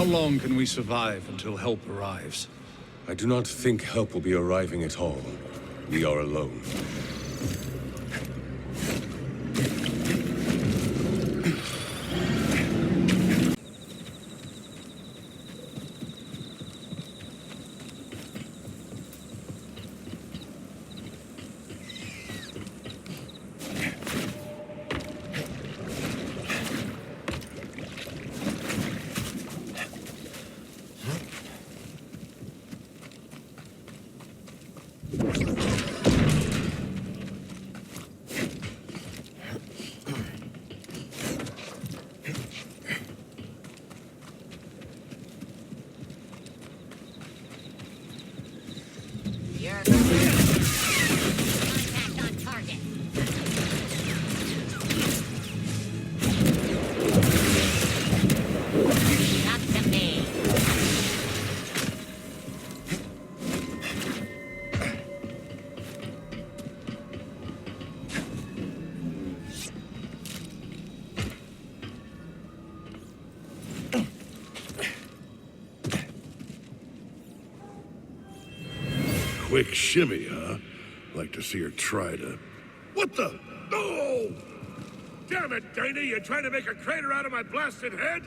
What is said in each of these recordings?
How long can we survive until help arrives? I do not think help will be arriving at all. We are alone. Quick shimmy, huh? Like to see her try to... What the? No! Damn it, Dana! You trying to make a crater out of my blasted head?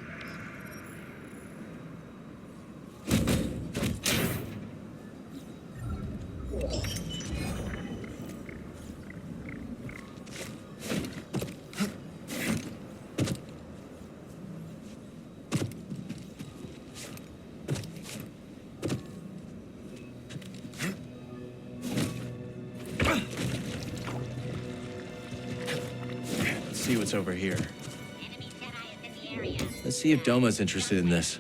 see what's over here. Let's see if Doma's interested in this.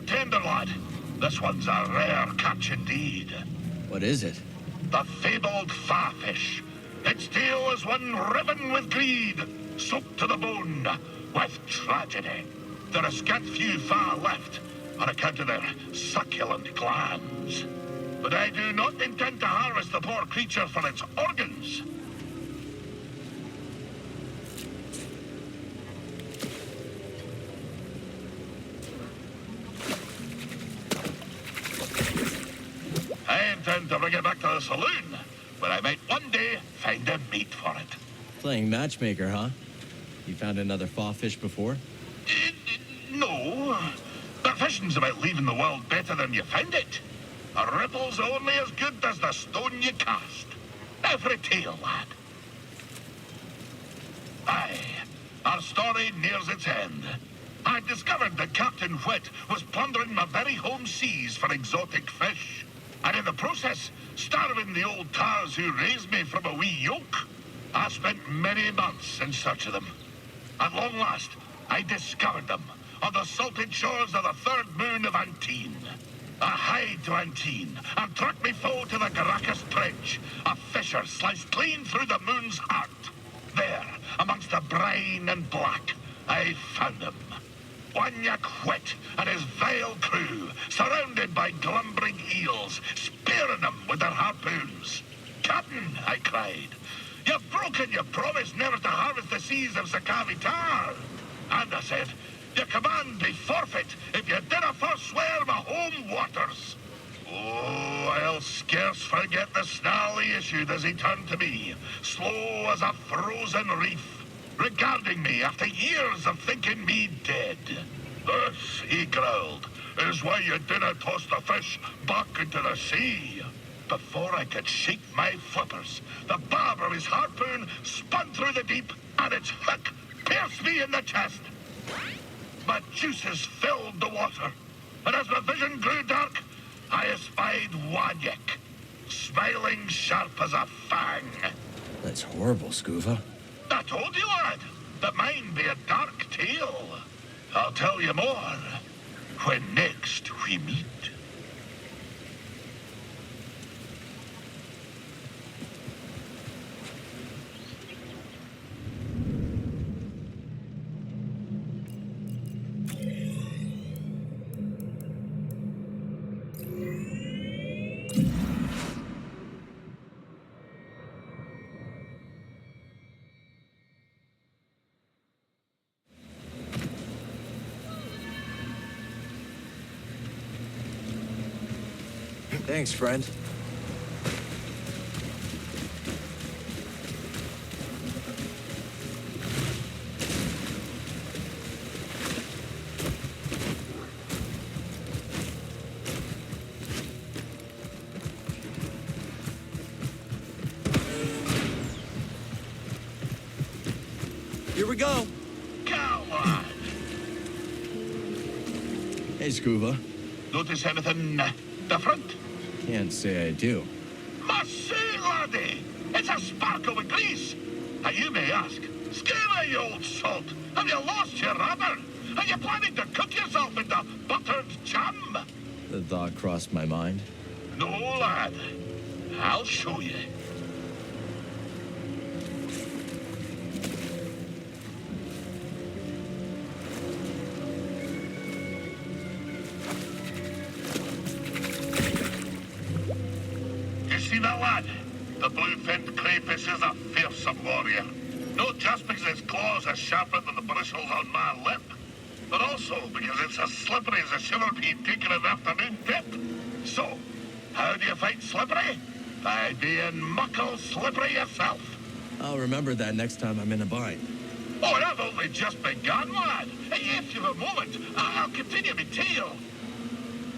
Tender, lad. This one's a rare catch indeed. What is it? The fabled farfish. Its tail is one riven with greed, soaked to the bone with tragedy. There are scant few far left on account of their succulent glands. But I do not intend to harvest the poor creature for its organs. I intend to bring it back to the saloon, where I might one day find a mate for it. Playing matchmaker, huh? You found another fawfish before? No. But fishing's about leaving the world better than you found it. A ripple's only as good as the stone you cast. Now for a tale, lad. Aye, our story nears its end. I discovered that Captain Whit was plundering my very home seas for exotic fish. And in the process, starving the old tars who raised me from a wee yoke. I spent many months in search of them. At long last, I discovered them on the salted shores of the third moon of Antine. I hied to Antine and trucked me foe to the Garacus Trench, a fissure sliced clean through the moon's heart. There, amongst the brine and black, I found him. Wanya Whit and his vile crew, surrounded by glumbering eels, spearing them with their harpoons. "Captain," I cried, "you've broken your promise never to harvest the seas of Sakavi Tar." And I said, "Your command be forfeit if you dinna forswear my home waters." Oh, I'll scarce forget the snarl he issued as he turned to me, slow as a frozen reef, regarding me after years of thinking me dead. "This," he growled, "is why you dinna toss the fish back into the sea." Before I could shake my flippers, the barb of his harpoon spun through the deep, and its hook pierced me in the chest. My juices filled the water, and as my vision grew dark, I espied Wanyek, smiling sharp as a fang. That's horrible, Scuva. I told you, lad, that mine be a dark tale. I'll tell you more when next we meet. Thanks, friend. go. Coward! Hey, Scuba. Notice anything different? Can't say I do. Must say, laddie, it's a sparkle with grease. And you may ask, Scuba, you old salt, have you lost your rubber? Are you planning to cook yourself into buttered jam? The thought crossed my mind. No, lad. I'll show you. You see that lad? The blue-finned crayfish is a fearsome warrior. Not just because his claws are sharper than the bristles on my lip, but also because it's as slippery as a shiver pea taking an afternoon dip. So, how do you fight slippery? By being muckle slippery yourself. I'll remember that next time I'm in a bind. Oh, and I've only just begun, lad. If you have a moment, I'll continue my tale.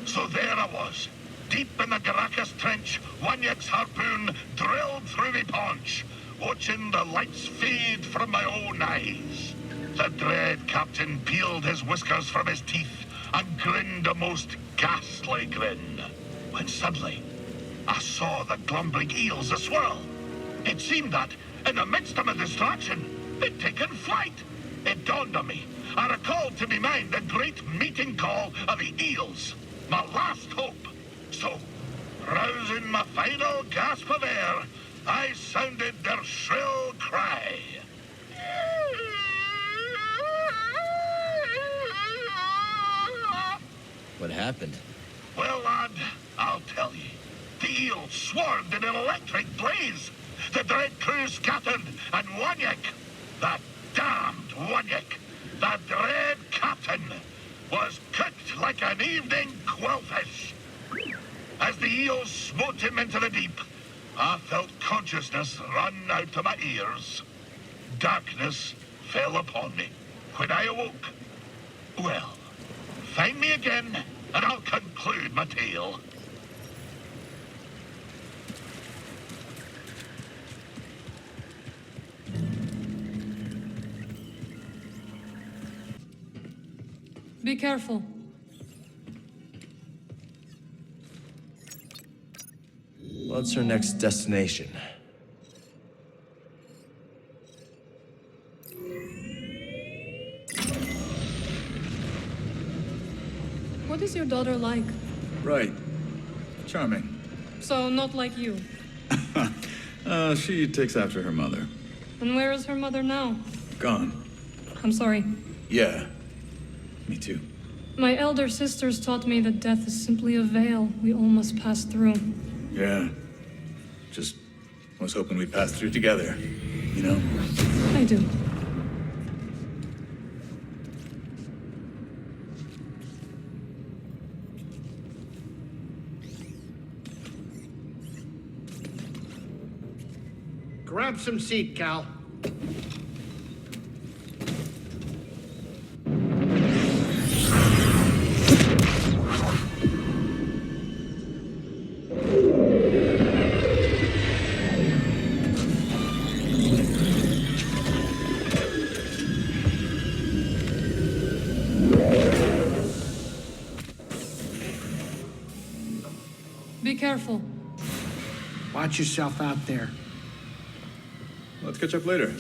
So there I was, deep in the Garacus trench, Wanyak's harpoon drilled through me paunch, watching the lights fade from my own eyes. The dread captain peeled his whiskers from his teeth and grinned a most ghastly grin. When suddenly, I saw the glumbering eels a-swirl. It seemed that, in the midst of my distraction, they'd taken flight. It dawned on me. I recalled to me mind the great meeting call of the eels, my last hope. So, rousing my final gasp of air, I sounded their shrill cry. What happened? Well, lad, I'll tell you. The eels swarmed in an electric blaze. The dread crew scattered, and Wanyak, that damned Wanyak, the dread captain, was cooked like an evening quillfish. As the eels smote him into the deep, I felt consciousness run out of my ears. Darkness fell upon me when I awoke. Well, find me again, and I'll conclude my tale. Be careful. What's our next destination? What is your daughter like? Right. Charming. So, not like you. She takes after her mother. And where is her mother now? Gone. I'm sorry. Yeah. Me too. My elder sisters taught me that death is simply a veil we all must pass through. Yeah. Just was hoping we'd pass through together. You know? I do. Grab some seat, Cal. Be careful. Watch yourself out there. Let's catch up later.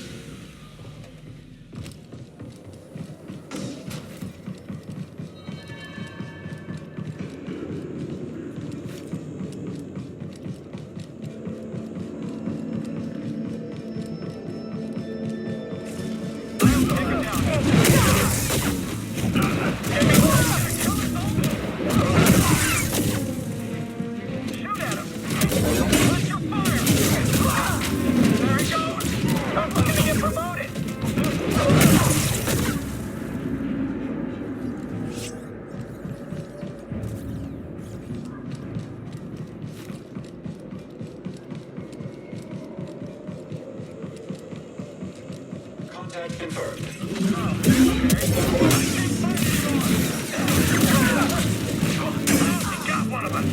Contact confirmed. Got one of them.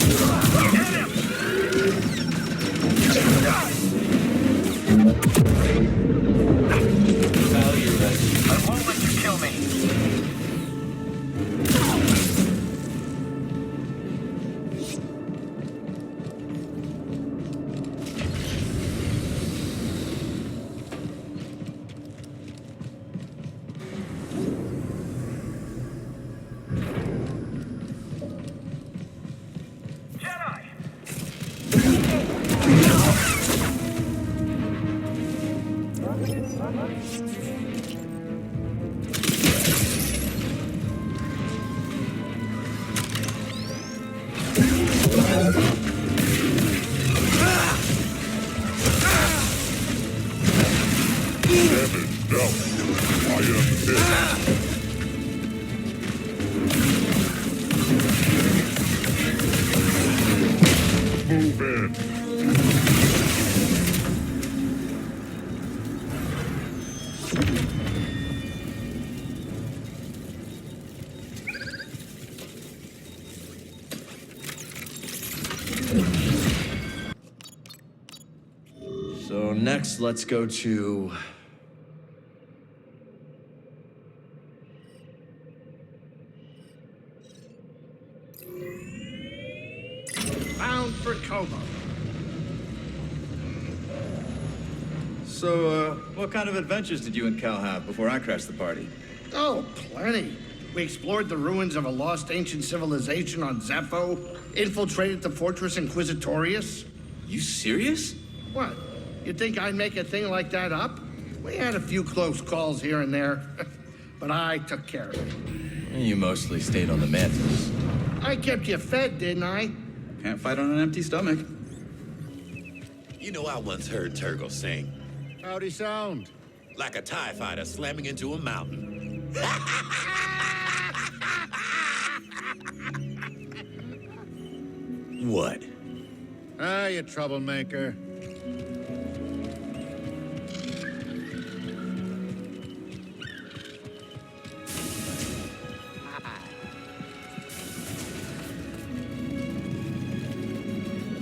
Get him! Value ready. fan. So next, let's go to... Bound for Como. So, what kind of adventures did you and Cal have before I crashed the party? Oh, plenty. We explored the ruins of a lost ancient civilization on Zepho, infiltrated the Fortress Inquisitorius. You serious? What? You think I'd make a thing like that up? We had a few close calls here and there, but I took care of it. You mostly stayed on the mantis. I kept you fed, didn't I? Can't fight on an empty stomach. You know, I once heard Turgle sing. How'd he sound? Like a TIE fighter slamming into a mountain. What? Ah, you troublemaker.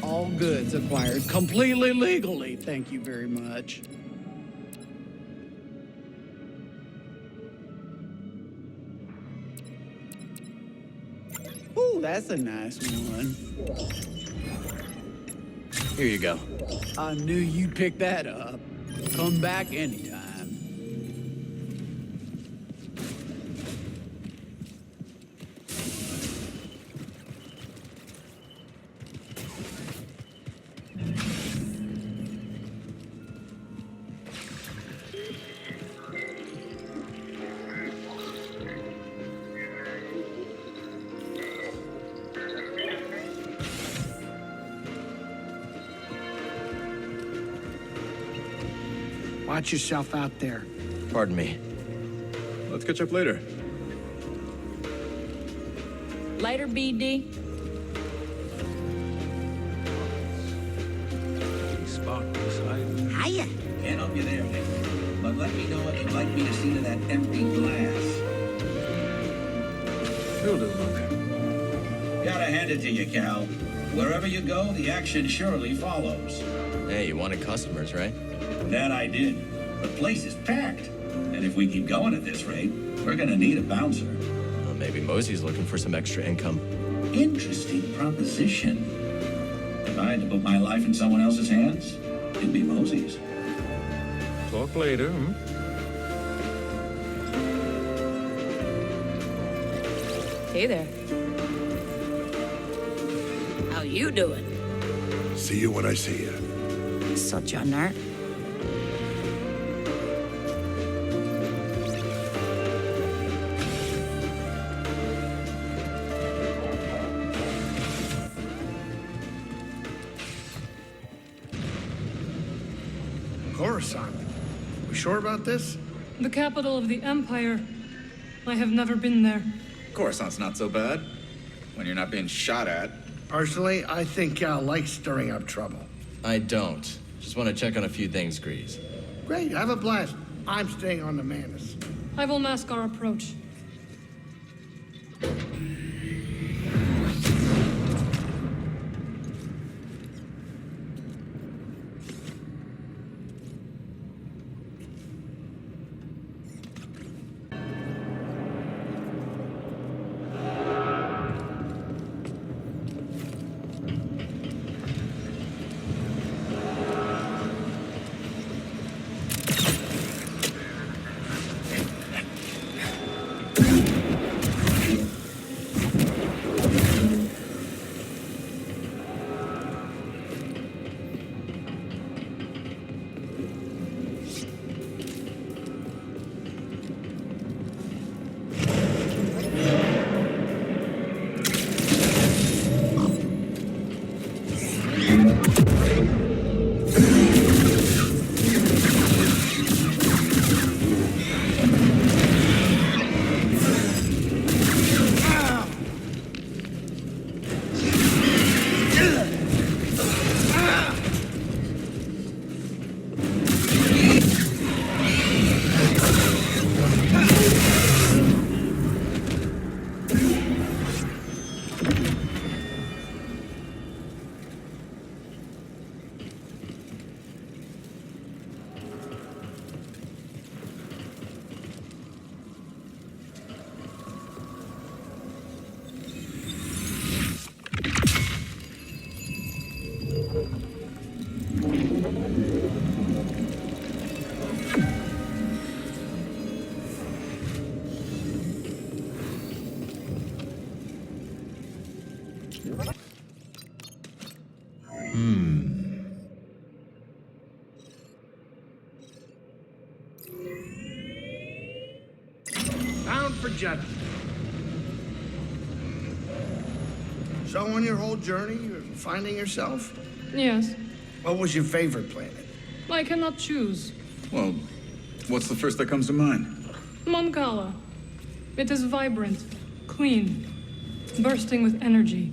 All goods acquired completely legally. Thank you very much. Ooh, that's a nice one. Here you go. I knew you'd pick that up. Come back anytime. Watch yourself out there. Pardon me. Let's catch up later. Later, BD. Hiya. Can't help you there, Nick. But let me know what you'd like me to see to that empty glass. Will do, Luke. Gotta hand it to you, Cal. Wherever you go, the action surely follows. Hey, you wanted customers, right? That I did. The place is packed. And if we keep going at this rate, we're gonna need a bouncer. Well, maybe Mosey's looking for some extra income. Interesting proposition. If I had to put my life in someone else's hands, it'd be Mosey's. Talk later, hmm? Hey there. How you doing? See you when I see you. Such a nerd. Coruscant. We sure about this? The capital of the Empire. I have never been there. Coruscant's not so bad. When you're not being shot at. Personally, I think Cal likes stirring up trouble. I don't. Just want to check on a few things, Grease. Great, have a blast. I'm staying on the Manus. I will mask our approach. Bound for Jedi. So on your whole journey, you're finding yourself? Yes. What was your favorite planet? I cannot choose. Well, what's the first that comes to mind? Moncala. It is vibrant, clean, bursting with energy.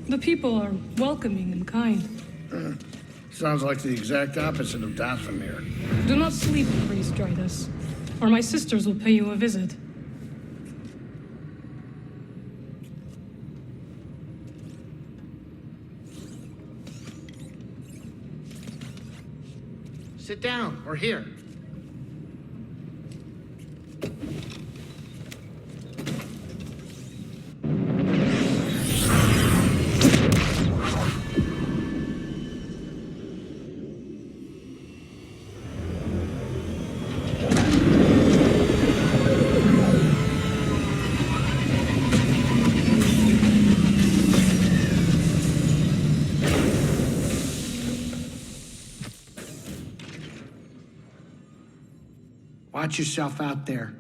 The people are welcoming and kind. Sounds like the exact opposite of Dathomir. Do not sleep, Priest Drydas, or my sisters will pay you a visit. Sit down. We're here. Watch yourself out there.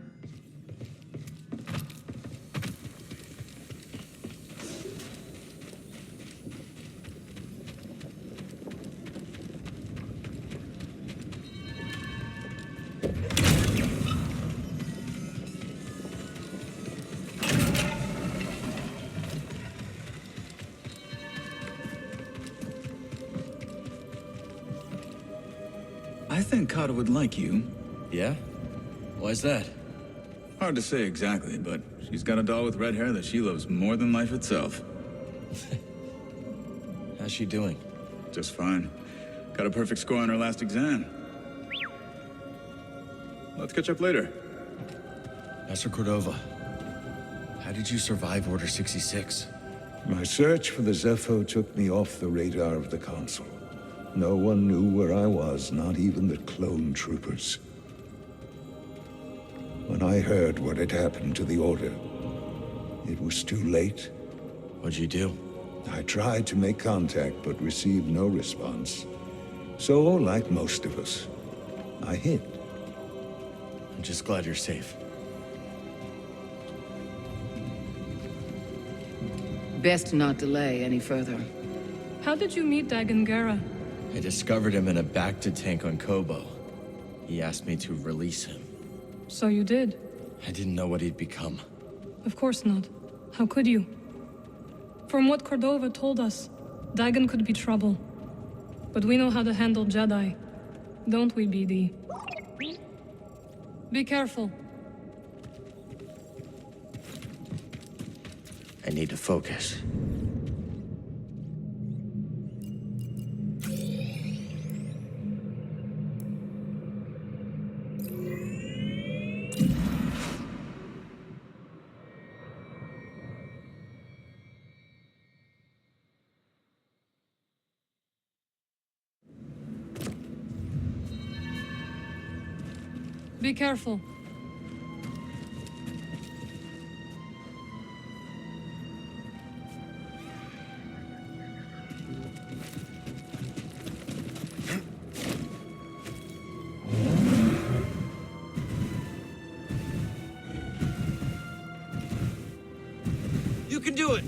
I think Kata would like you. Yeah? Why's that? Hard to say exactly, but she's got a doll with red hair that she loves more than life itself. How's she doing? Just fine. Got a perfect score on her last exam. Let's catch up later. Master Cordova, how did you survive Order 66? My search for the Zepho took me off the radar of the Council. No one knew where I was, not even the clone troopers. When I heard what had happened to the Order, it was too late. What'd you do? I tried to make contact, but received no response. So, like most of us, I hid. I'm just glad you're safe. Best not delay any further. How did you meet Dagan Gera? I discovered him in a Bacta tank on Kobo. He asked me to release him. So you did. I didn't know what he'd become. Of course not. How could you? From what Cordova told us, Dagan could be trouble. But we know how to handle Jedi. Don't we, BD? Be careful. I need to focus. Be careful. You can do it!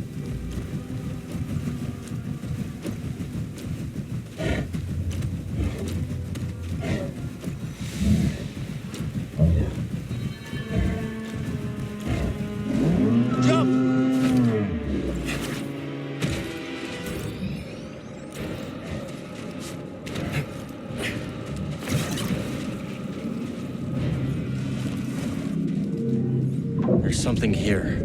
There's something here.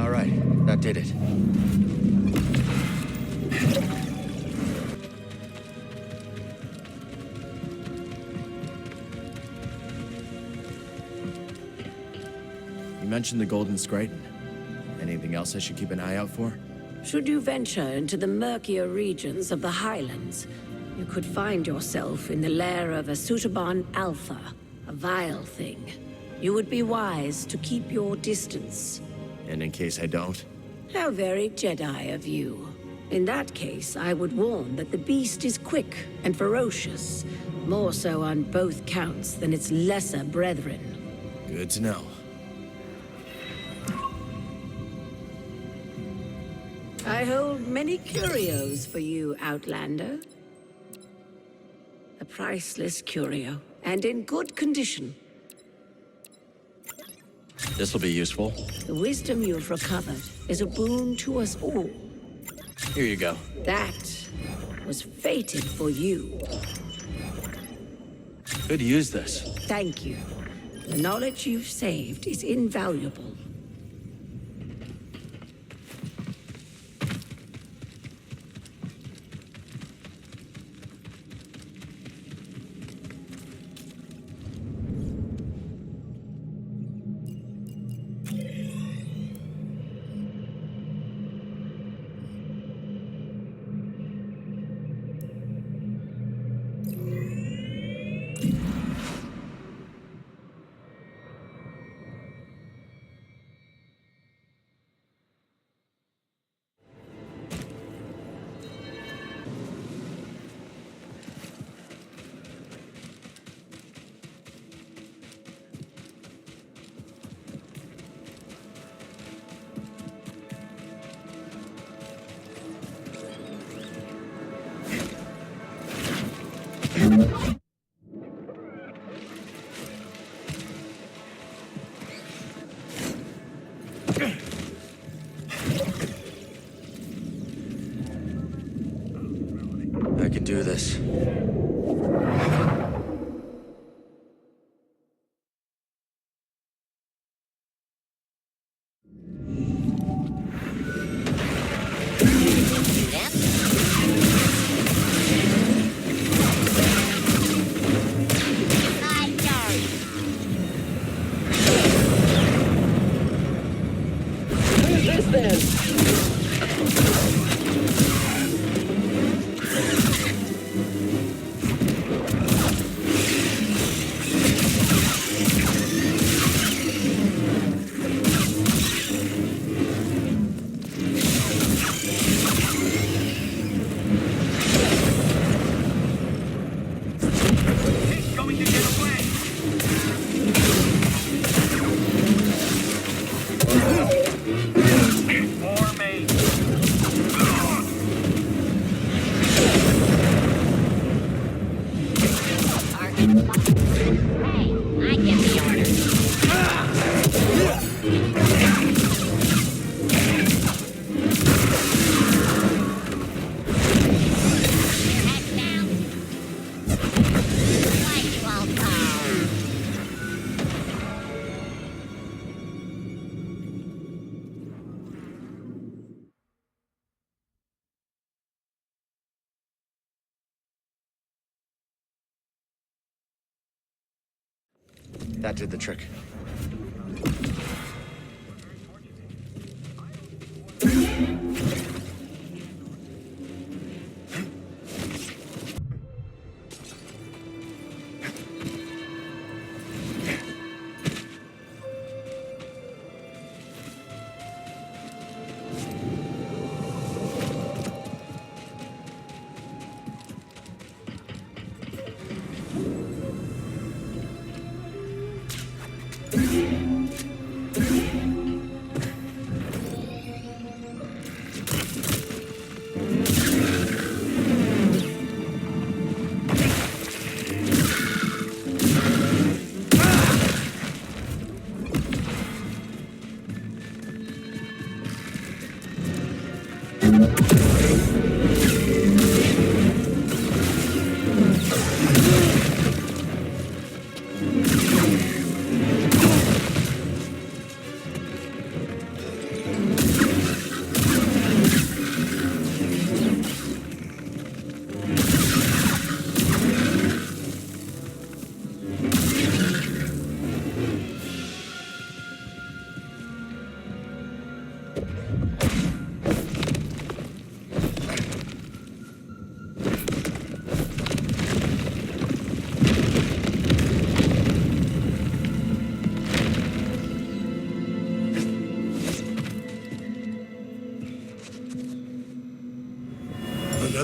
All right, that did it. You mentioned the Golden Scraton. Anything else I should keep an eye out for? Should you venture into the murkier regions of the Highlands, you could find yourself in the lair of a Sutaban Alpha, a vile thing. You would be wise to keep your distance. And in case I don't? How very Jedi of you. In that case, I would warn that the beast is quick and ferocious, more so on both counts than its lesser brethren. Good to know. I hold many curios for you, Outlander. A priceless curio, and in good condition. This'll be useful. The wisdom you've recovered is a boon to us all. Here you go. That was fated for you. Could use this. Thank you. The knowledge you've saved is invaluable. I can do this. That did the trick.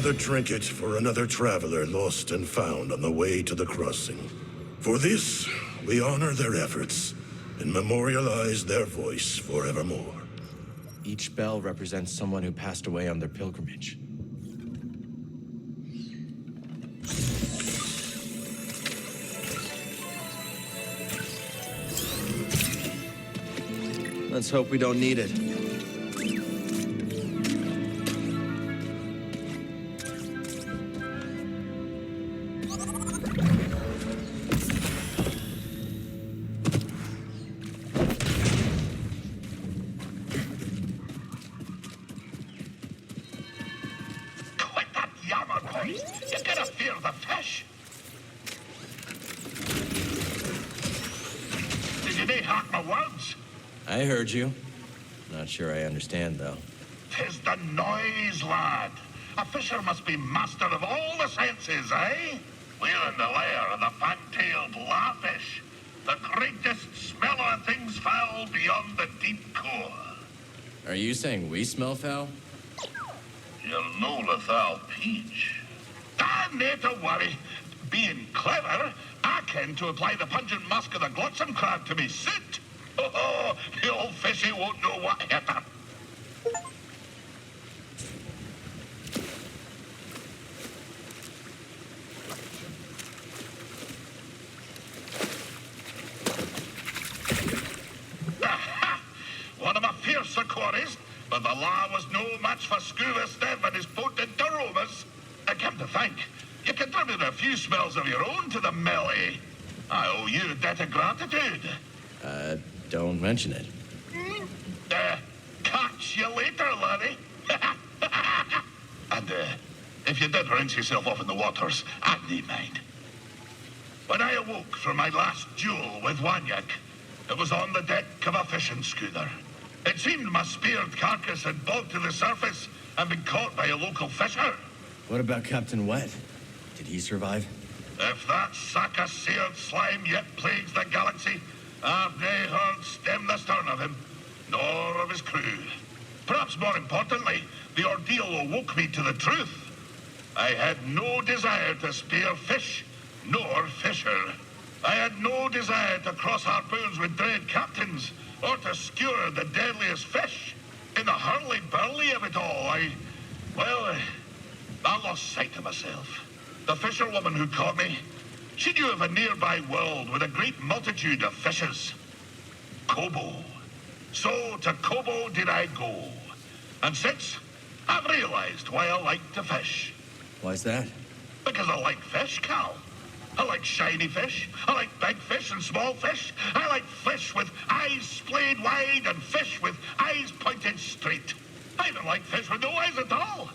another trinket for another traveler lost and found on the way to the crossing. For this, we honor their efforts and memorialize their voice forevermore. Each bell represents someone who passed away on their pilgrimage. Let's hope we don't need it. Quit that yammer, boys. You gotta fear the fish. Did you not hack my words? I heard you. Not sure I understand, though. 'Tis the noise, lad. A fisher must be master of all the senses, eh? We're in the lair of the fang-tailed larfish, the greatest smeller of things foul beyond the deep core. Are you saying we smell foul? You're no lethal peach. No to worry. Being clever, I can to apply the pungent musk of the glotsome crab to me suit. Oh, the old fishy won't know what hit her. One of my fiercer quarries, but the law was no match for Scuba Steve and his potent aromas. I come to think, you contributed a few smells of your own to the melee. I owe you a debt of gratitude. Don't mention it. Catch you later, laddie. And, if you did rinse yourself off in the waters, I'd need mind. When I awoke from my last duel with Wanyak, it was on the deck of a fishing schooner. It seemed my speared carcass had bogged to the surface and been caught by a local fisher. What about Captain Wet? Did he survive? If that sack of seared slime yet plagues the galaxy, I've nae heard stem the stern of him, nor of his crew. Perhaps more importantly, the ordeal awoke me to the truth. I had no desire to spear fish, nor fisher. I had no desire to cross harpoons with dread captains, or to skewer the deadliest fish. In the hurly-burly of it all, I lost sight of myself. The fisherwoman who caught me, she knew of a nearby world with a great multitude of fishes. Kobo. So to Kobo did I go. And since, I've realized why I like to fish. Why's that? Because I like fish, Cal. I like shiny fish. I like big fish and small fish. I like fish with eyes splayed wide and fish with eyes pointed straight. I even like fish with no eyes at all.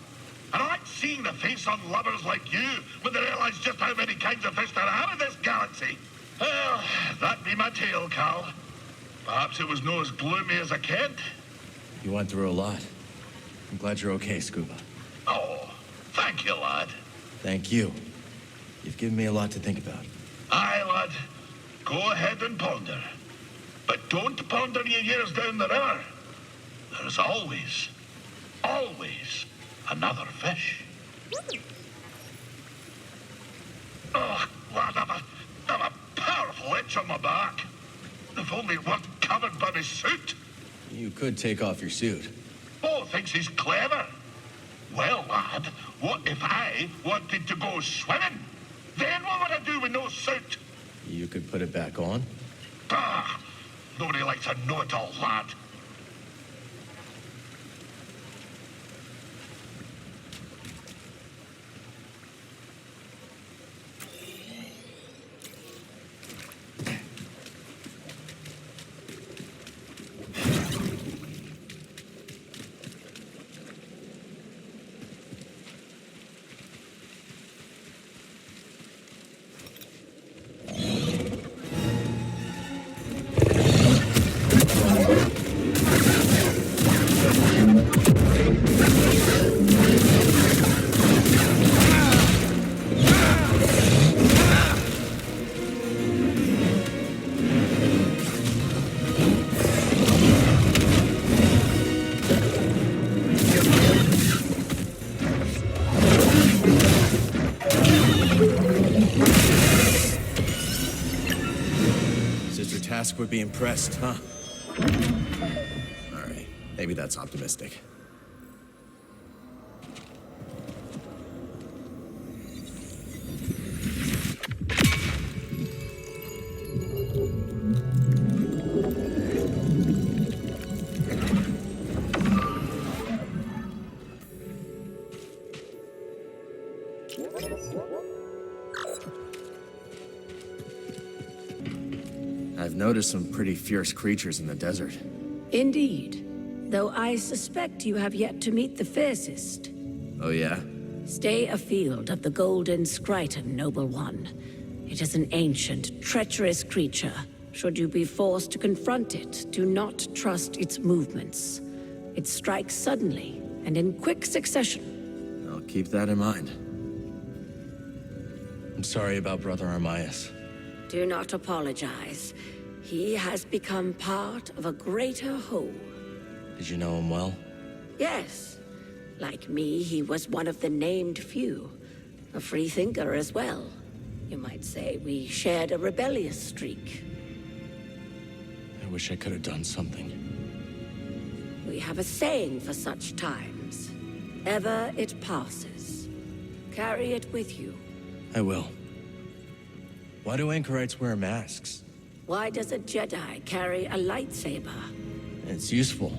And I like seeing the face on lovers like you when they realize just how many kinds of fish there are in this galaxy. Well, that be my tale, Cal. Perhaps it was no as gloomy as I kent. You went through a lot. I'm glad you're okay, Scuba. Oh, thank you, lad. Thank you. You've given me a lot to think about. Aye, lad. Go ahead and ponder. But don't ponder your years down the river. There's always another fish. Oh, lad, I've a powerful itch on my back. If only it weren't covered by my suit. You could take off your suit. Oh, thinks he's clever. Well, lad, what if I wanted to go swimming? Then what would I do with no suit? You could put it back on. Ah, nobody likes a know-it-all, lad. Sister Task would be impressed, huh? Alright, maybe that's optimistic. I've noticed some pretty fierce creatures in the desert. Indeed. Though I suspect you have yet to meet the fiercest. Oh yeah? Stay afield of the golden Skriton, noble one. It is an ancient, treacherous creature. Should you be forced to confront it, do not trust its movements. It strikes suddenly and in quick succession. I'll keep that in mind. I'm sorry about Brother Armias. Do not apologize. He has become part of a greater whole. Did you know him well? Yes. Like me, he was one of the named few. A free thinker as well. You might say we shared a rebellious streak. I wish I could have done something. We have a saying for such times. Ever it passes. Carry it with you. I will. Why do anchorites wear masks? Why does a Jedi carry a lightsaber? It's useful.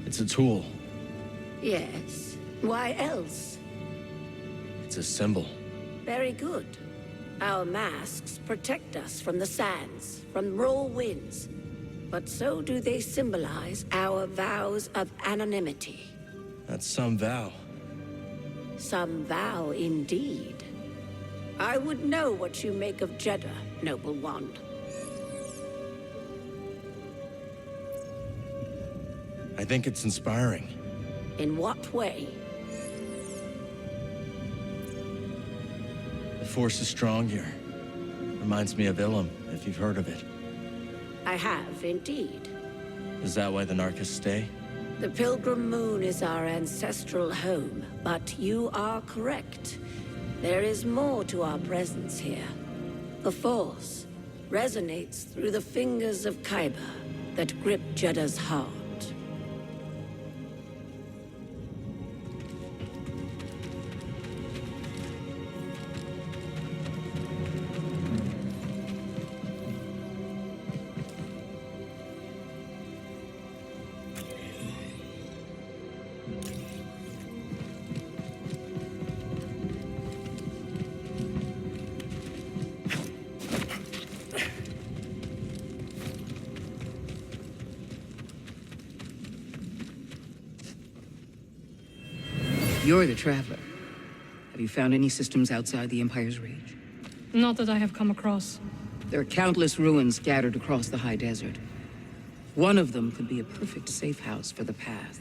It's a tool. Yes. Why else? It's a symbol. Very good. Our masks protect us from the sands, from raw winds. But so do they symbolize our vows of anonymity. That's some vow. Some vow indeed. I would know what you make of Jeddah, noble one. I think it's inspiring. In what way? The Force is strong here. Reminds me of Ilum, if you've heard of it. I have, indeed. Is that why the Narcas stay? The Pilgrim Moon is our ancestral home, but you are correct. There is more to our presence here. The Force resonates through the fingers of Kyber that grip Jeddah's heart. You're the Traveler. Have you found any systems outside the Empire's reach? Not that I have come across. There are countless ruins scattered across the high desert. One of them could be a perfect safe house for the Path.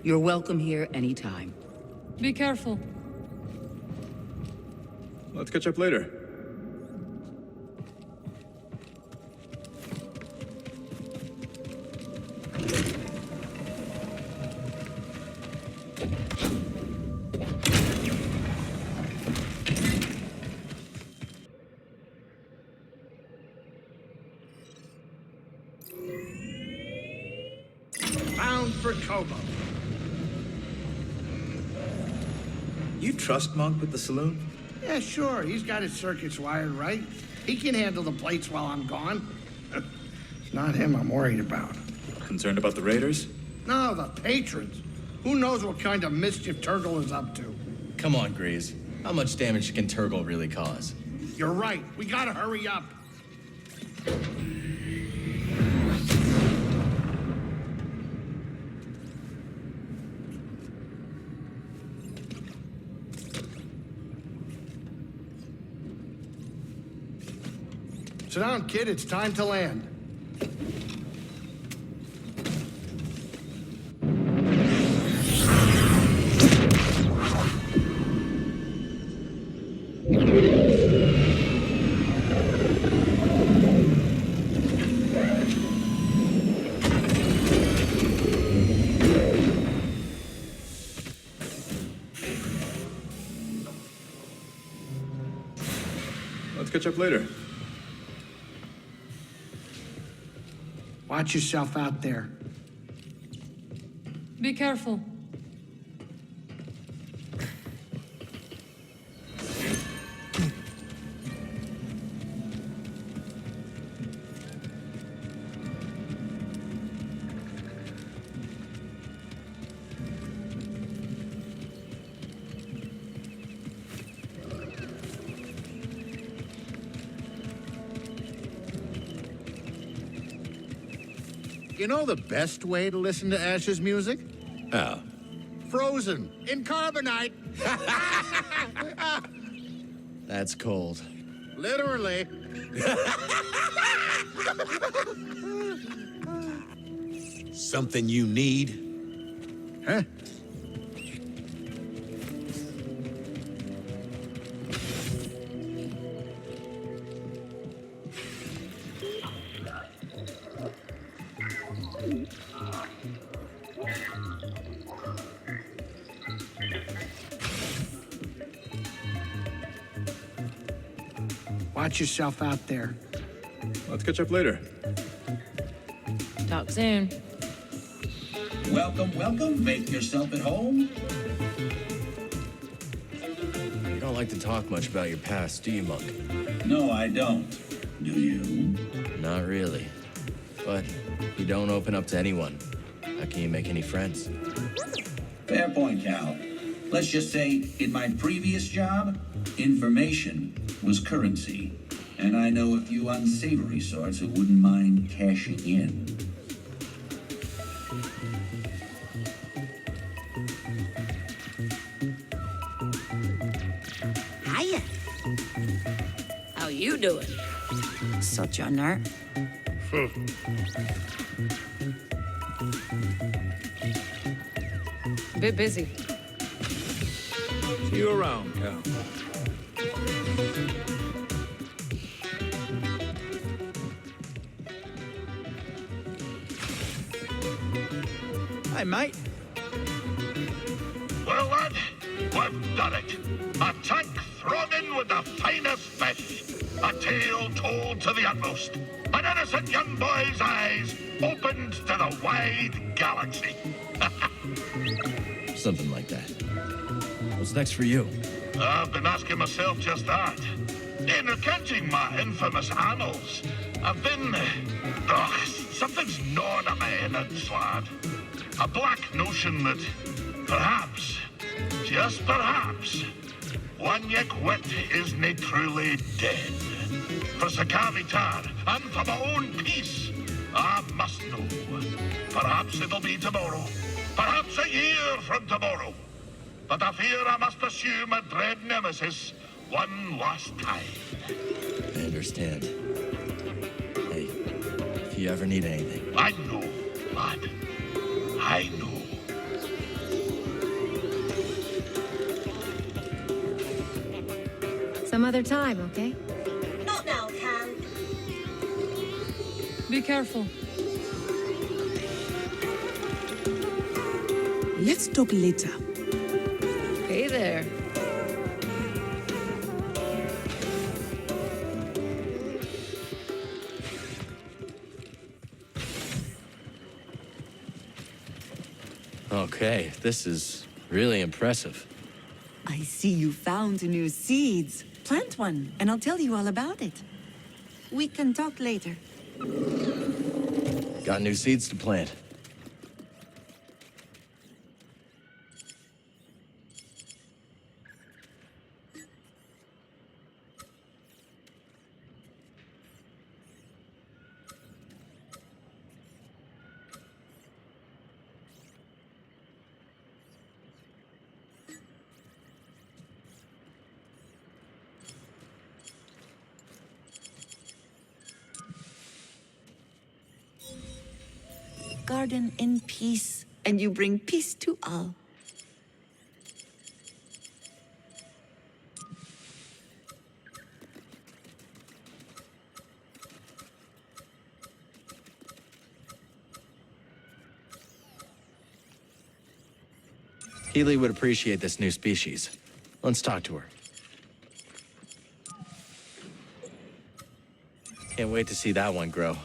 You're welcome here anytime. Be careful. Let's catch up later. Bound for Kobo. You trust Monk with the saloon? Yeah, sure. He's got his circuits wired right. He can handle the plates while I'm gone. It's not him I'm worried about. Concerned about the raiders? No, the patrons. Who knows what kind of mischief Turgle is up to? Come on, Grease. How much damage can Turgle really cause? You're right. We gotta hurry up. Sit down, kid. It's time to land. catch up later. Watch yourself out there. Be careful. You know the best way to listen to Ash's music? How? Frozen in carbonite. That's cold. Literally. Something you need? Huh? Watch yourself out there. Let's catch up later. Talk soon. Welcome, welcome. Make yourself at home. You don't like to talk much about your past, do you, Monk? No, I don't. Do you? Not really. But you don't open up to anyone. How can you make any friends? Fair point, Cal. Let's just say, in my previous job, information was currency. And I know a few unsavory sorts who wouldn't mind cashing in. Hiya. How you doing? Sojourner. Bit busy. See you around, Cal. Hi, mate. Well, lad, we've done it. A tank thrown in with the finest fish. A tale told to the utmost. An innocent young boy's eyes opened to the wide galaxy. Something like that. What's next for you? I've been asking myself just that. In recounting my infamous annals, I've been... something's gnawing at my innards, lad. A black notion that perhaps, just perhaps, one Yek Wit isn't truly dead. For Sakavitar and for my own peace, I must know. Perhaps it'll be tomorrow. Perhaps a year from tomorrow. But I fear I must pursue my dread nemesis one last time. I understand. Hey, if you ever need anything. I know, lad. I know. Some other time, okay? Not now, Cal. Be careful. Let's talk later. Hey there. Okay, this is really impressive. I see you found new seeds. Plant one, and I'll tell you all about it. We can talk later. Got new seeds to plant. Garden in peace, and you bring peace to all. Healy would appreciate this new species. Let's talk to her. Can't wait to see that one grow.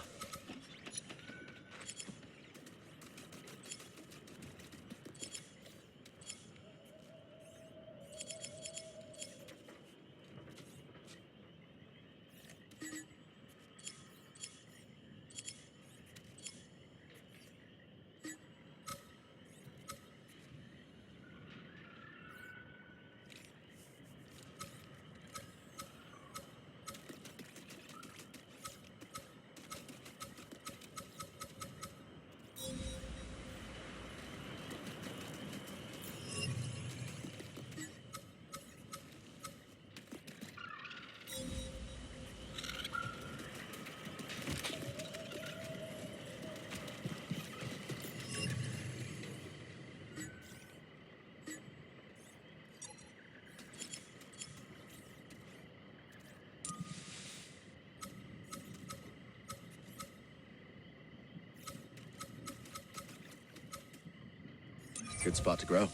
Good spot to grow.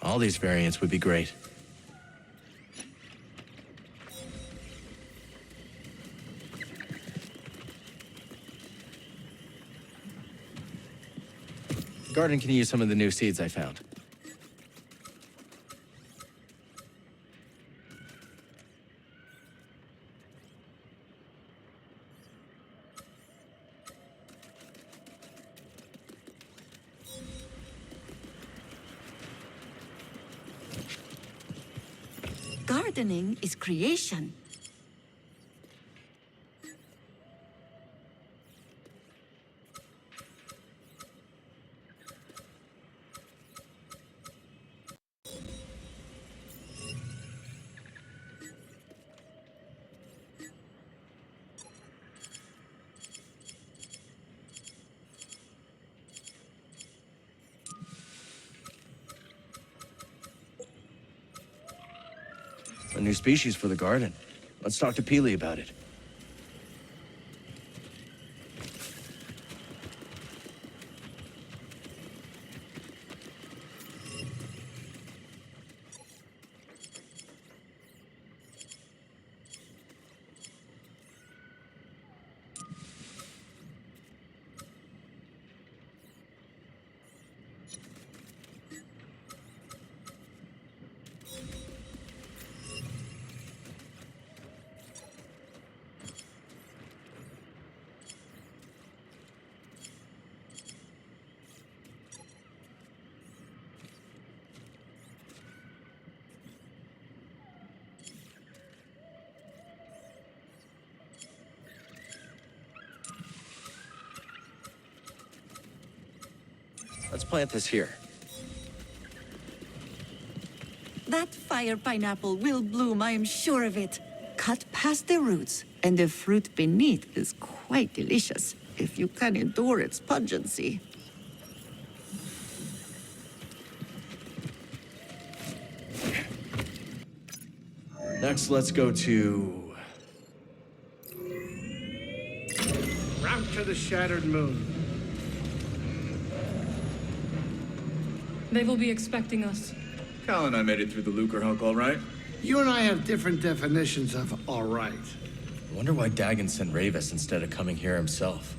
All these variants would be great. Garden can use some of the new seeds I found. Gardening is creation. A new species for the garden. Let's talk to Peely about it. Let's plant this here. That fire pineapple will bloom, I am sure of it. Cut past the roots, and the fruit beneath is quite delicious, if you can endure its pungency. Next, let's go to... Route to the Shattered Moon. They will be expecting us. Cal and I made it through the Lucre Hulk all right. You and I have different definitions of all right. I wonder why Dagon sent Rayvis instead of coming here himself.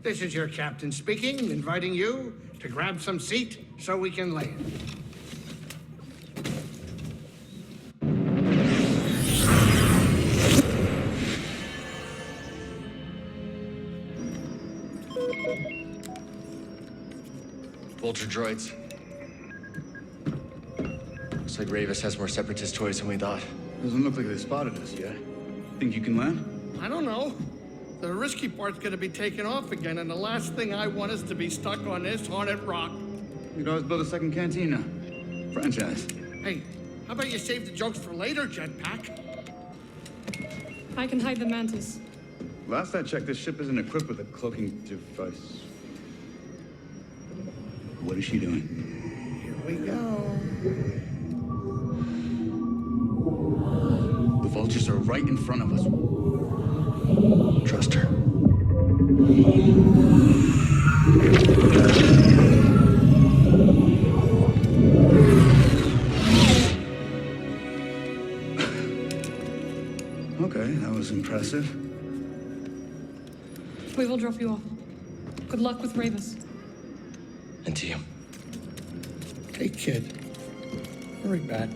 This is your captain speaking, inviting you to grab some seat so we can land. Vulture droids. Looks like Rayvis has more Separatist toys than we thought. Doesn't look like they spotted us yet. Think you can land? I don't know. The risky part's gonna be taken off again, and the last thing I want is to be stuck on this haunted rock. We could always build a second cantina. Franchise. Hey, how about you save the jokes for later, Jetpack? I can hide the mantis. Last I checked, this ship isn't equipped with a cloaking device. What is she doing? Here we go. The vultures are right in front of us. Trust her. Okay, that was impressive. We will drop you off. Good luck with Rayvis. And to you. Hey, kid. Hurry back.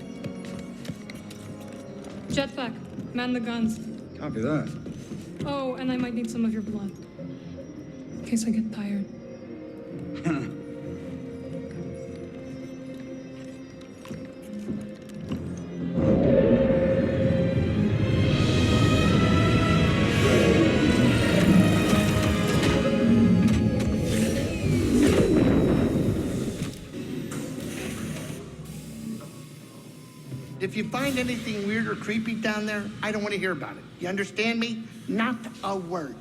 Jetpack, man the guns. Copy that. Oh, and I might need some of your blood. In case I get tired. If you find anything weird or creepy down there, I don't want to hear about it. You understand me? Not a word.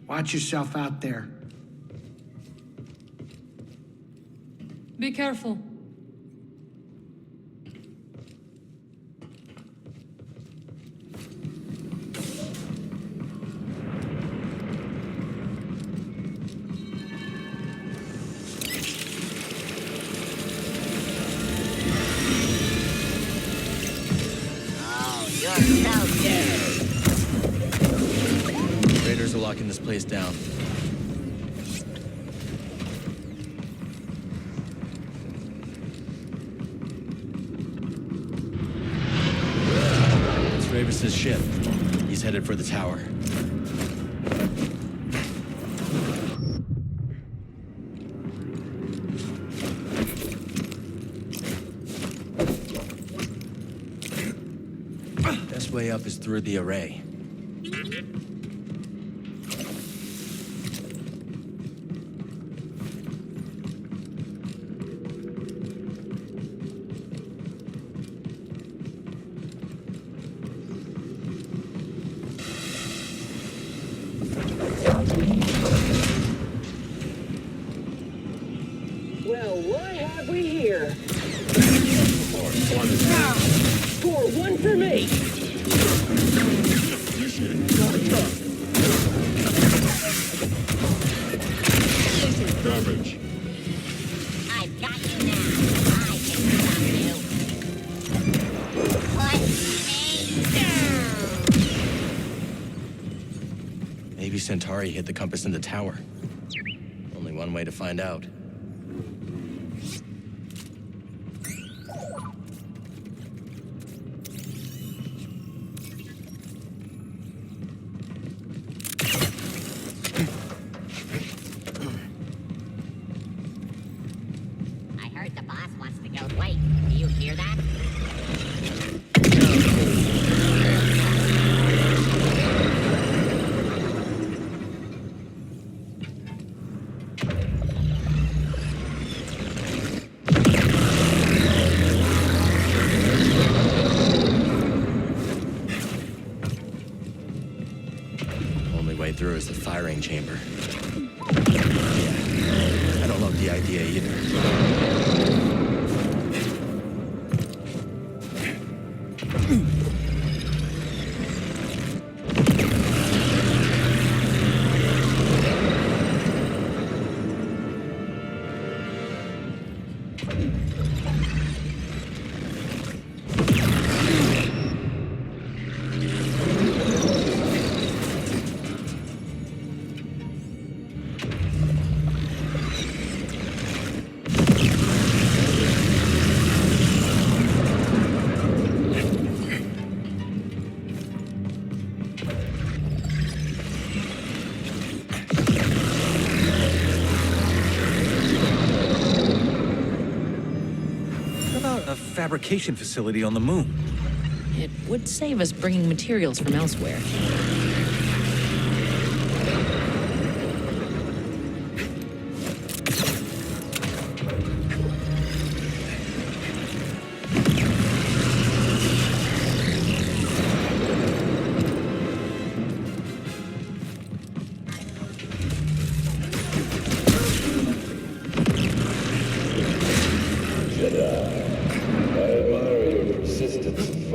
Watch yourself out there. Be careful. Raiders are locking this place down. It's Rayvis' ship. He's headed for the tower. Best way up is through the array. Well, what have we here? Score one for me. Damage. I've got you now. I can stop you. Put me down. Maybe Centauri hid the compass in the tower. Only one way to find out. I heard the boss wants to go. Wait, do you hear that? Only way through is the firing chamber. Yeah, I don't love the idea either. What about a fabrication facility on the moon? It would save us bringing materials from elsewhere.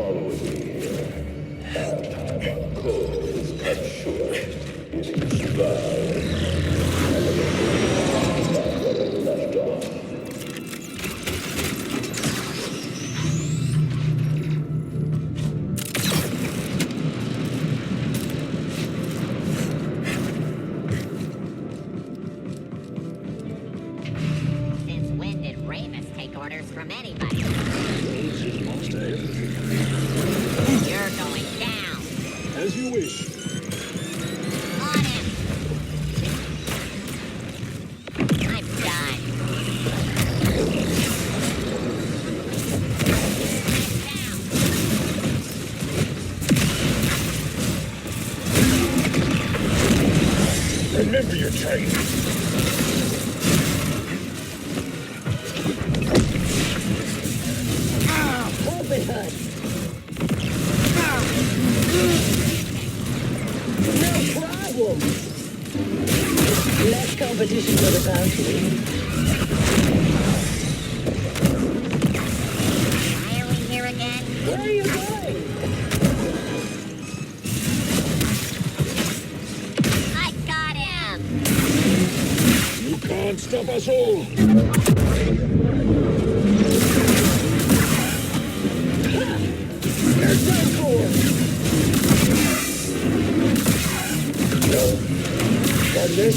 following me here. Our time on Cole is cut short. It is survived. About where it left off. Since when did Rayvis take orders from anybody? You're going down. As you wish. On him. I'm done. Remember your training. Open hood. No problem. Less competition for the bounty. Why are we here again? Where are you going? I got him. You can't stop us all. You're done for. No. Got this?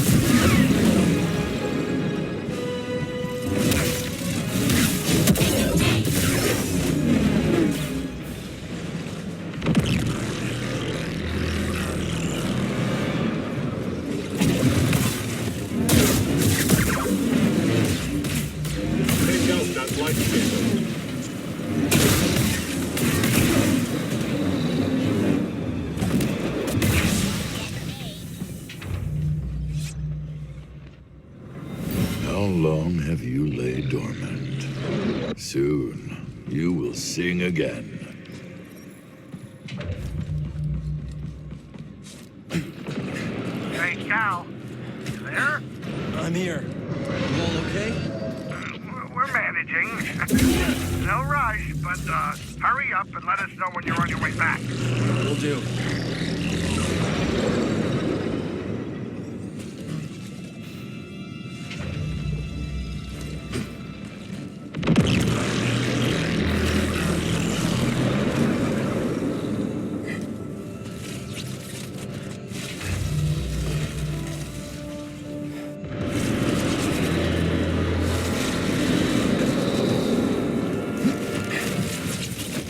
Take out that lightsaber. How long have you laid dormant? Soon, you will sing again. Hey, Cal. You there? I'm here. You all okay? We're managing. No rush, but hurry up and let us know when you're on your way back. Will do.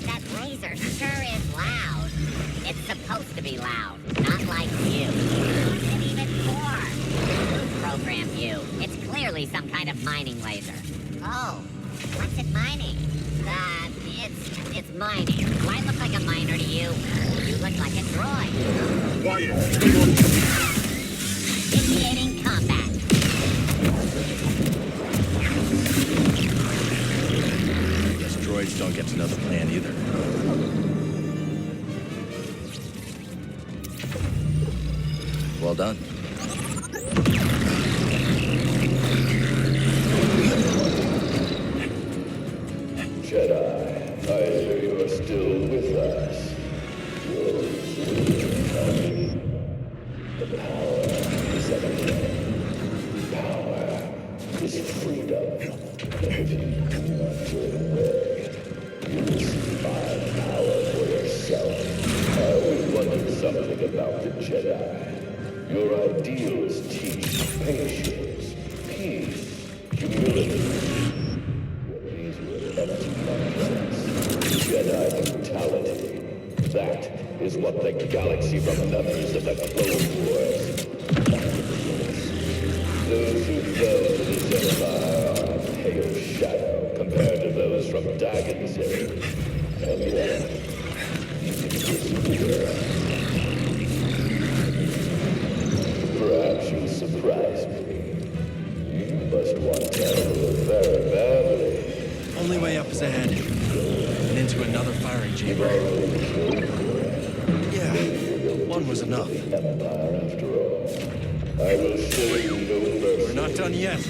That razor sure is loud. It's supposed to be loud, not like you. And even more. Who programmed you? It's clearly some kind of mining laser. Oh, what's it mining? It's mining. Do I look like a miner to you? You look like a droid. Quiet. Initiating combat. Guess droids don't get to know the plan either. Well done. Jedi, I hear you are still with us. The power is everything. Power is freedom. If you do not turn away, you will find power for yourself. I always wondered something about the Jedi. Your ideals teach patience, peace, humility. These were empty nonsense. Jedi brutality. That is what the galaxy remembers of the Clone Wars. Those who fell to this empire are a pale shadow compared to those from Dagon's age. And yet, perhaps you'll surprise me. You must want Terrible very badly. Only way up is ahead. And into another firing chamber. Yeah, one was enough. Empire after all. I will show you no mercy. We're not done yet.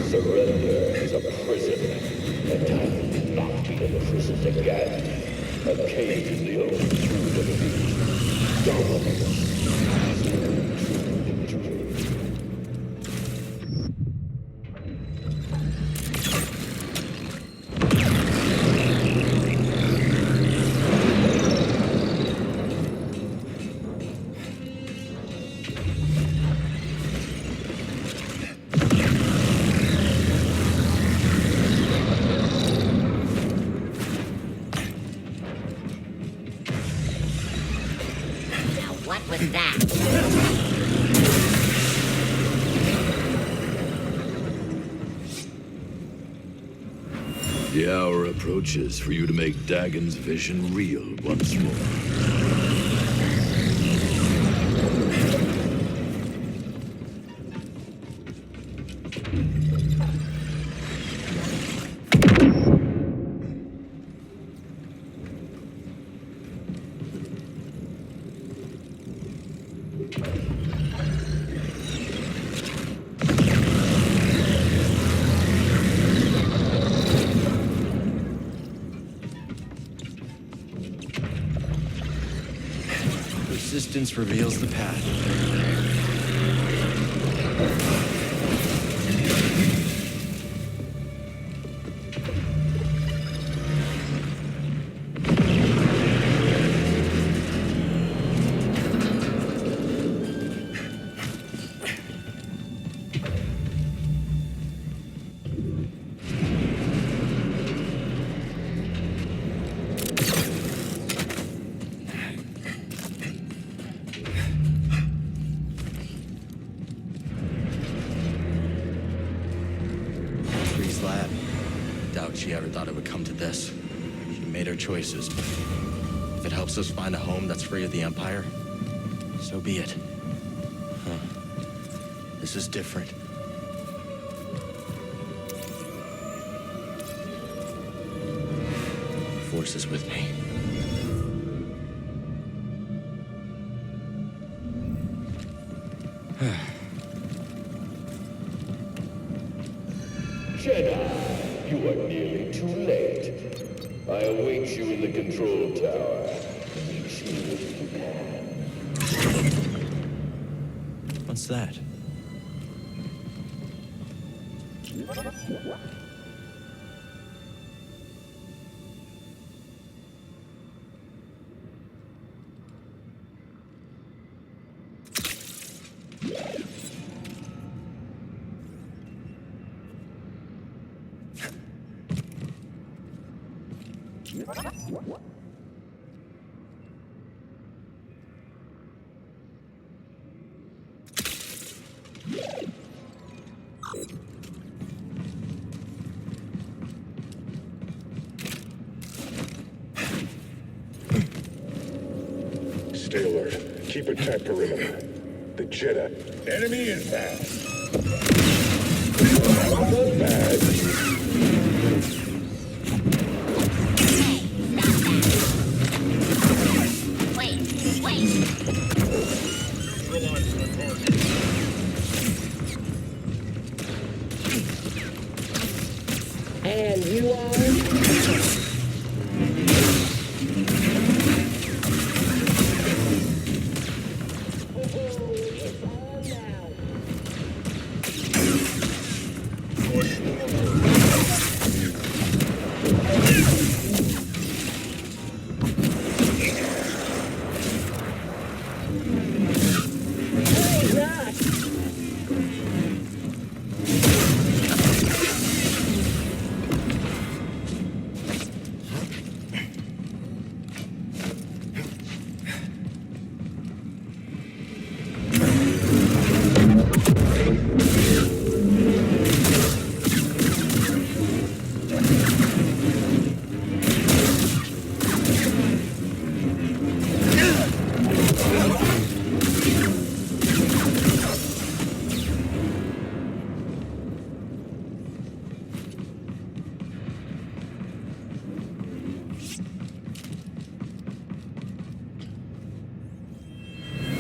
Surrender is a prison. and time to lock me in prison again. A cage in the old through defeat. Dominance. What was that? The hour approaches for you to make Dagon's vision real once more. Persistence reveals the path. Lab. Doubt she ever thought it would come to this. She made her choices. If it helps us find a home that's free of the Empire, so be it. Huh. This is different. The Force is with me. Jedi, you are nearly too late. I await you in the control tower. Reach me if you can. What's that? Stay alert. Keep a tight perimeter. The Jedi. Enemy inbound. Not bad. And you are?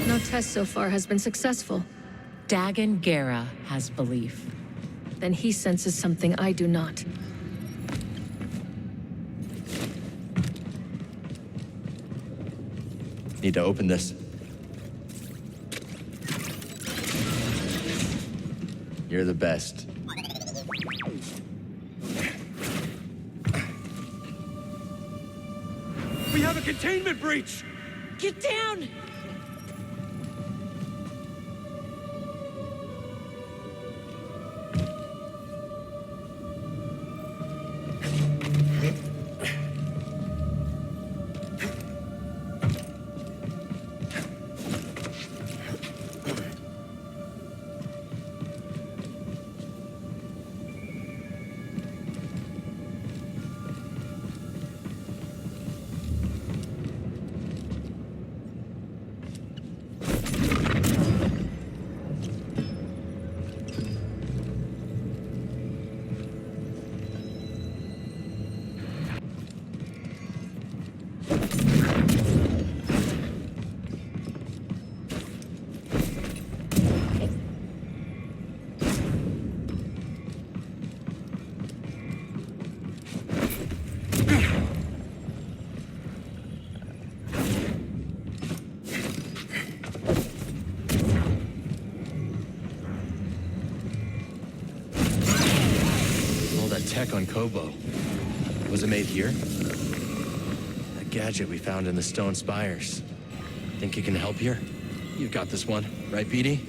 No test so far has been successful. Dagon Gera has belief. Then he senses something I do not. Need to open this. You're the best. We have a containment breach! Get down! Tech on Kobo. Was it made here? That gadget we found in the stone spires. Think you can help here? You've got this one, right, BD?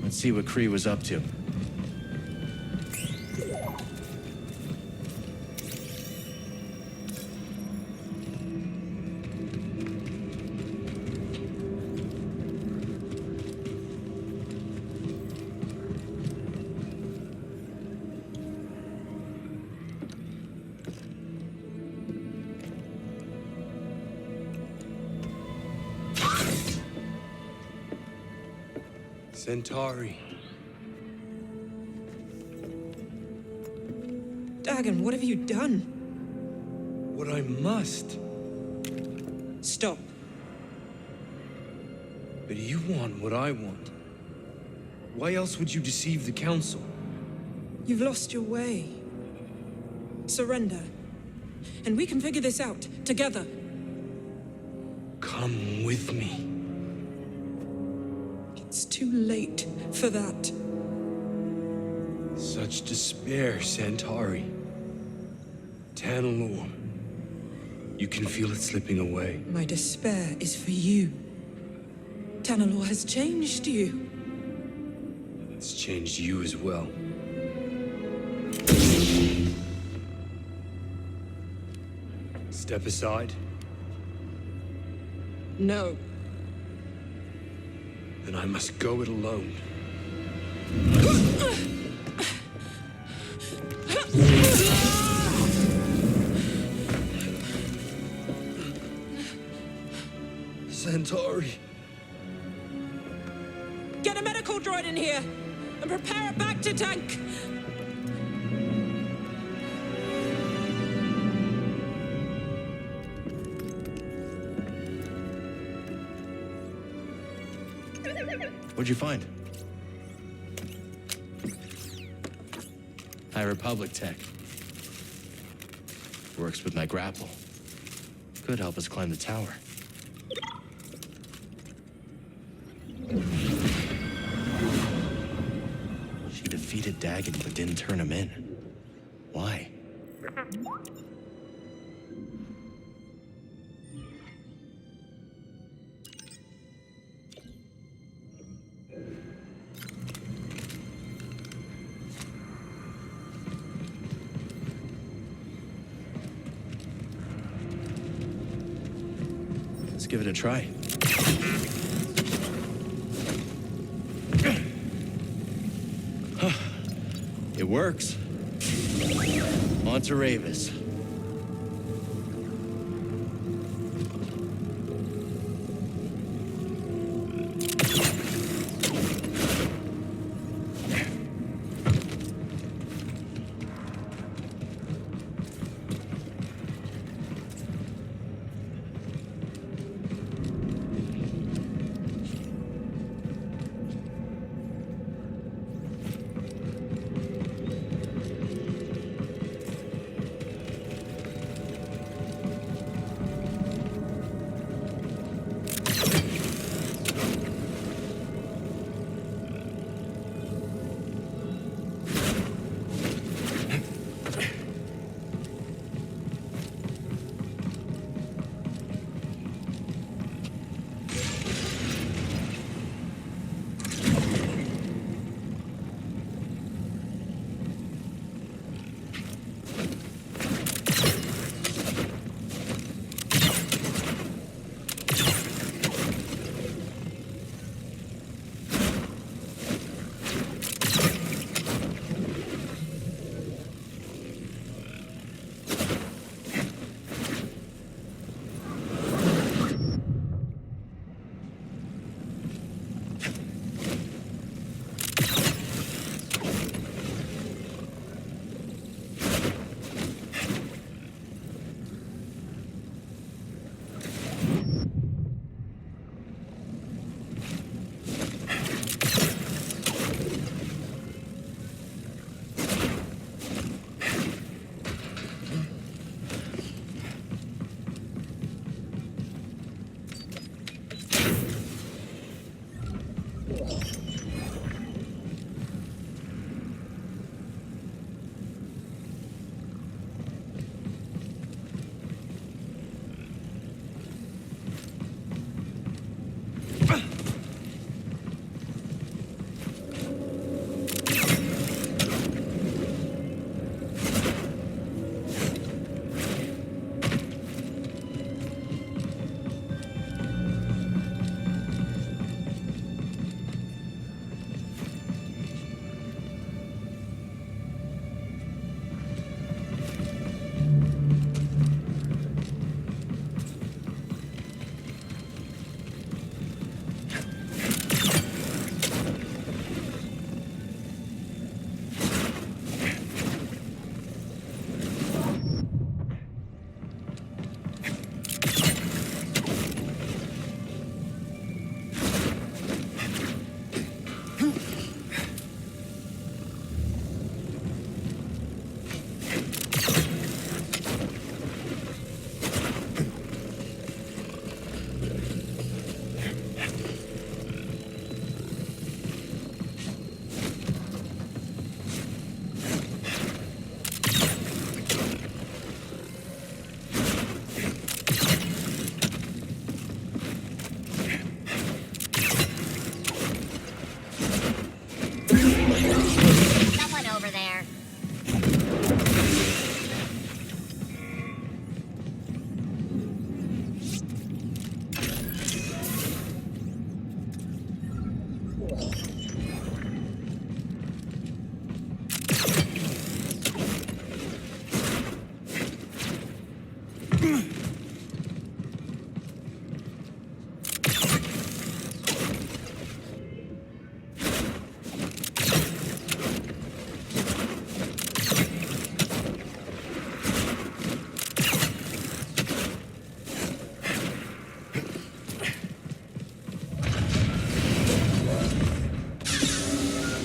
See what Kree was up to. Centauri. Dagon, what have you done? What I must. Stop. But you want what I want. Why else would you deceive the Council? You've lost your way. Surrender. And we can figure this out, together. Come with me. It's too late for that. Such despair, Centauri. Tanalor. You can feel it slipping away. My despair is for you. Tanalor has changed you. It's changed you as well. Step aside. No. Then I must go it alone. Centauri. Get a medical droid in here and prepare it back to tank. What'd you find? High Republic tech. Works with my grapple. Could help us climb the tower. She defeated Dagon but didn't turn him in. Why? Let's give it a try. It works. On to Rayvis.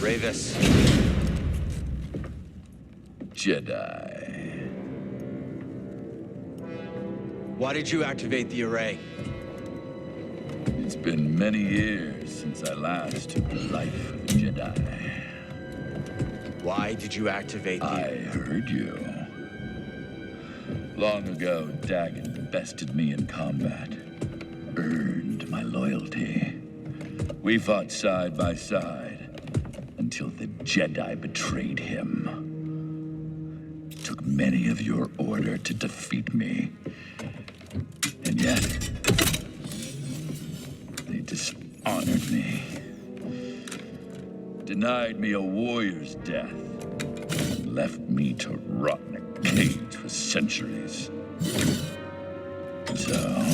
Rayvis. Jedi. Why did you activate the array? It's been many years since I last took the life of a Jedi. Why did you activate the... I heard you. Long ago, Dagan bested me in combat. Earned my loyalty. We fought side by side until the Jedi betrayed him. Took many of your order to defeat me. And yet, dishonored me. Denied me a warrior's death. And left me to rot in a cage for centuries. So,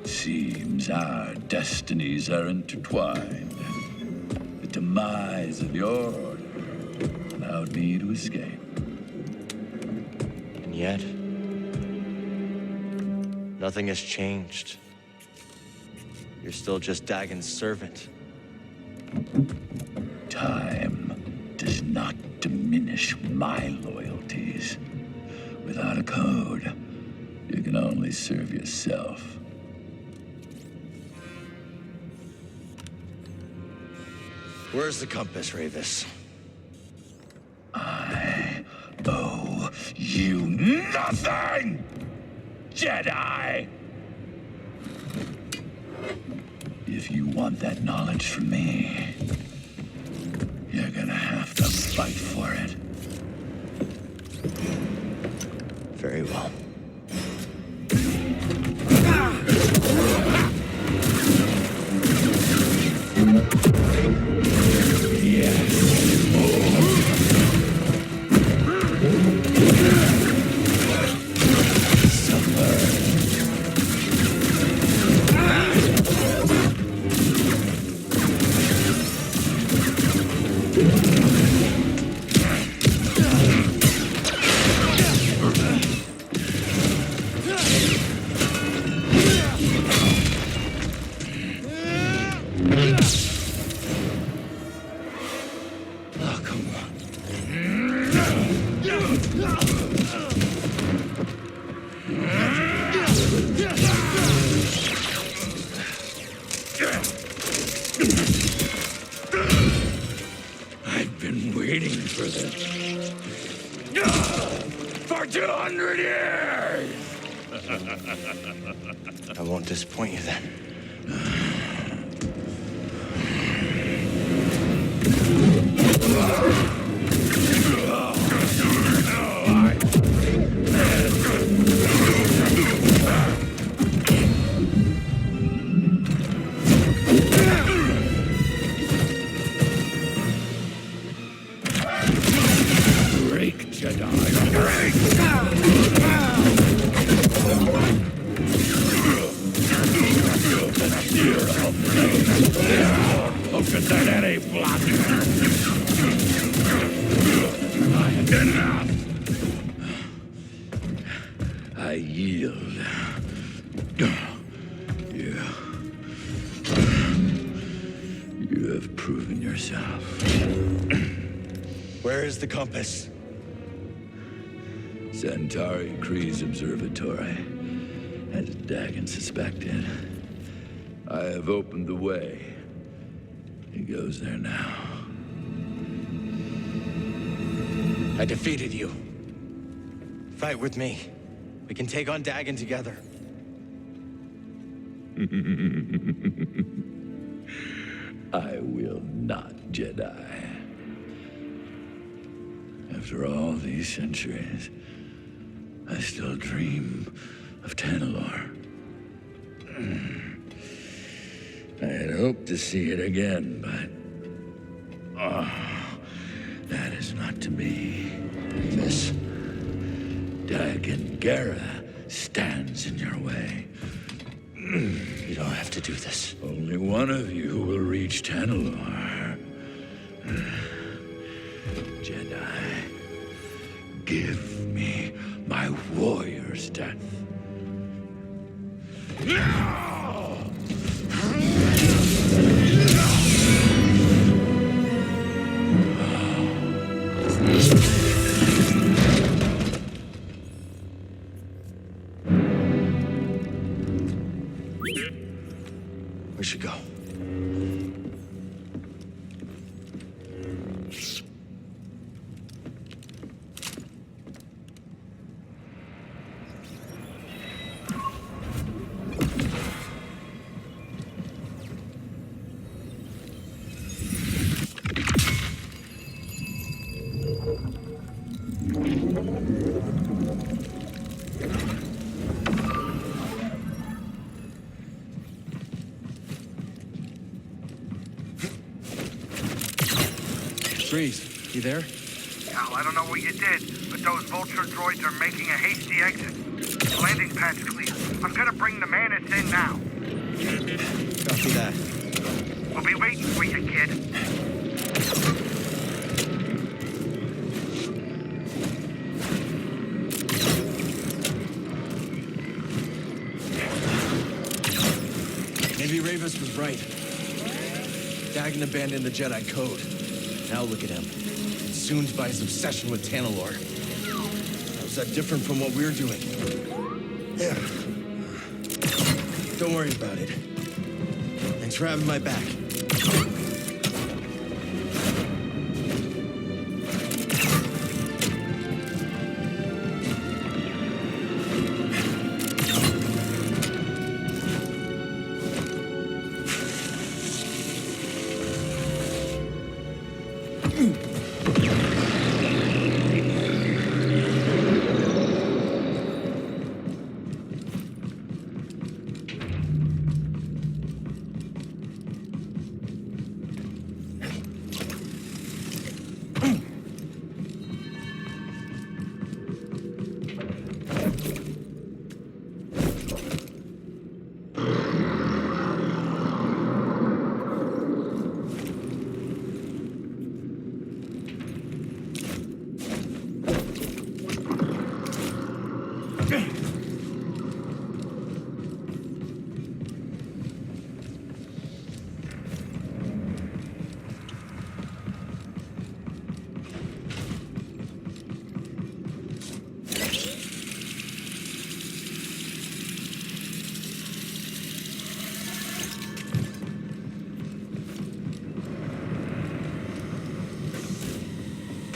seems our destinies are intertwined. The demise of your order allowed me to escape. And yet, nothing has changed. You're still just Dagon's servant. Time does not diminish my loyalties. Without a code, you can only serve yourself. Where's the compass, Rayvis? I owe you nothing, Jedi! If you want that knowledge from me, you're gonna have to fight for it. Very well. I've been waiting for this. For 200 years! I won't disappoint you then. Break, Jedi. Break! Look at that any block. Enough! I yield. You have proven yourself. Where is the compass? Centauri Kree's observatory, as Dagon suspected. I have opened the way. He goes there now. I defeated you. Fight with me. We can take on Dagon together. I will not, Jedi. After all these centuries, I still dream of Tanalorr. I had hoped to see it again, but... that is not to be. This Dagon Gera stands in your way. You don't have to do this. Only one of you will reach Tanalorr. Jedi, give me my warrior's death. We should go. Grease, you there? Cal, I don't know what you did, but those vulture droids are making a hasty exit. The landing pad's clear. I'm gonna bring the Manus in now. Copy that. We'll be waiting for you, kid. Maybe Rayvis was right. Dagan abandoned the Jedi Code. Now look at him. Consumed by his obsession with Tanalorr. How's that different from what we're doing? Yeah. Don't worry about it. Thanks for having my back.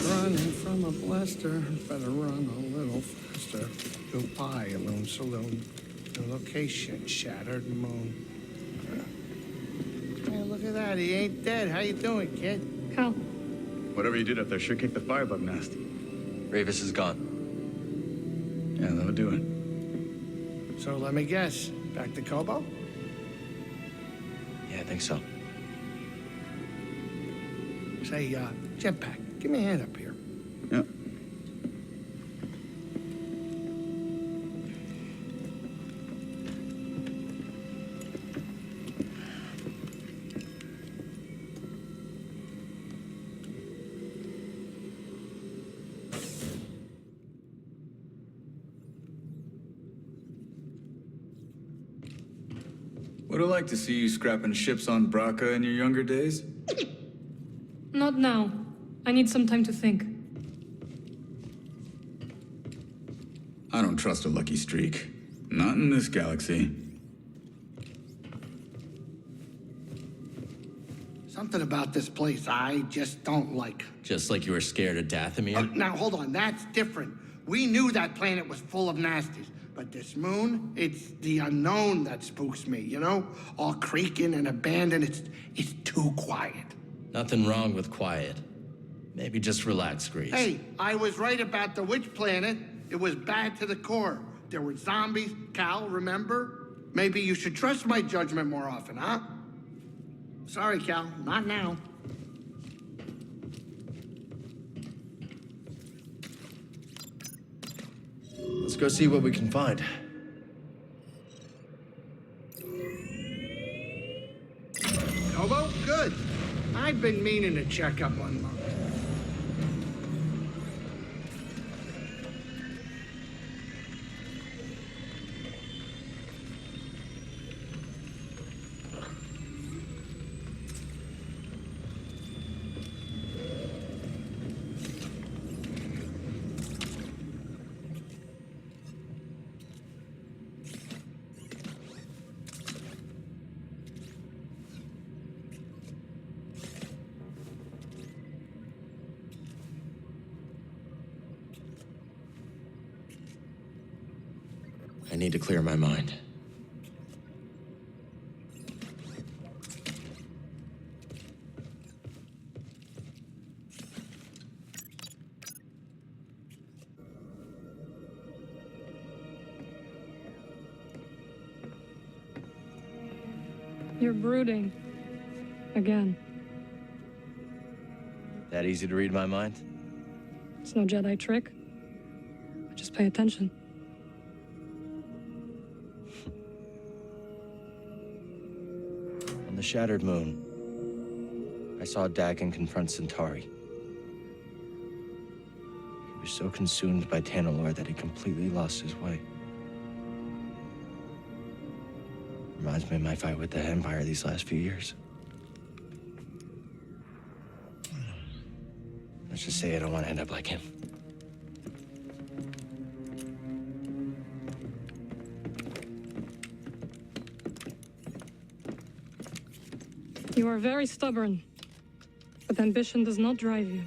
Running from a blaster, better run a little faster. Goodbye, Loon Saloon. The location, Shattered Moon. Hey, look at that. He ain't dead. How you doing, kid? Cal. Whatever you did up there sure kicked the firebug nasty. Rayvis is gone. Yeah, that'll do it. So let me guess. Back to Kobo? Yeah, I think so. Say, Jetpack, give me a hand up here. Yeah. Would I like to see you scrapping ships on Braca in your younger days? Not now. I need some time to think. I don't trust a lucky streak. Not in this galaxy. Something about this place I just don't like. Just like you were scared of Dathomir? Now, hold on. That's different. We knew that planet was full of nasties. But this moon, it's the unknown that spooks me, you know? All creaking and abandoned. It's too quiet. Nothing wrong with quiet. Maybe just relax, Grease. Hey, I was right about the witch planet. It was bad to the core. There were zombies. Cal, remember? Maybe you should trust my judgment more often, huh? Sorry, Cal. Not now. Let's go see what we can find. Kobo? Good. I've been meaning to check up on Mom. I need to clear my mind. You're brooding. Again. That easy to read my mind? It's no Jedi trick. Just pay attention. On the Shattered Moon, I saw Dagon confront Centauri. He was so consumed by Tanalorr that he completely lost his way. Reminds me of my fight with the Empire these last few years. Let's just say I don't want to end up like him. You are very stubborn, but ambition does not drive you.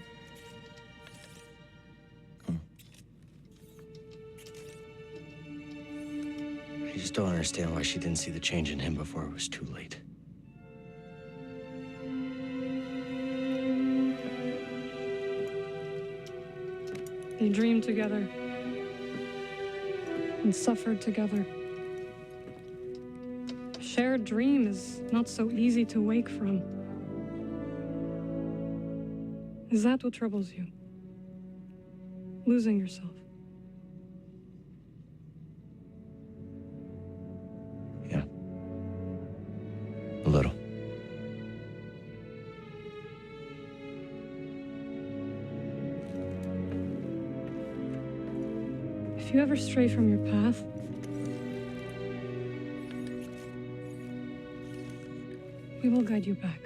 I just don't understand why she didn't see the change in him before it was too late. They dreamed together and suffered together. A shared dream is not so easy to wake from. Is that what troubles you? Losing yourself? Yeah. A little. If you ever stray from your path, we will guide you back.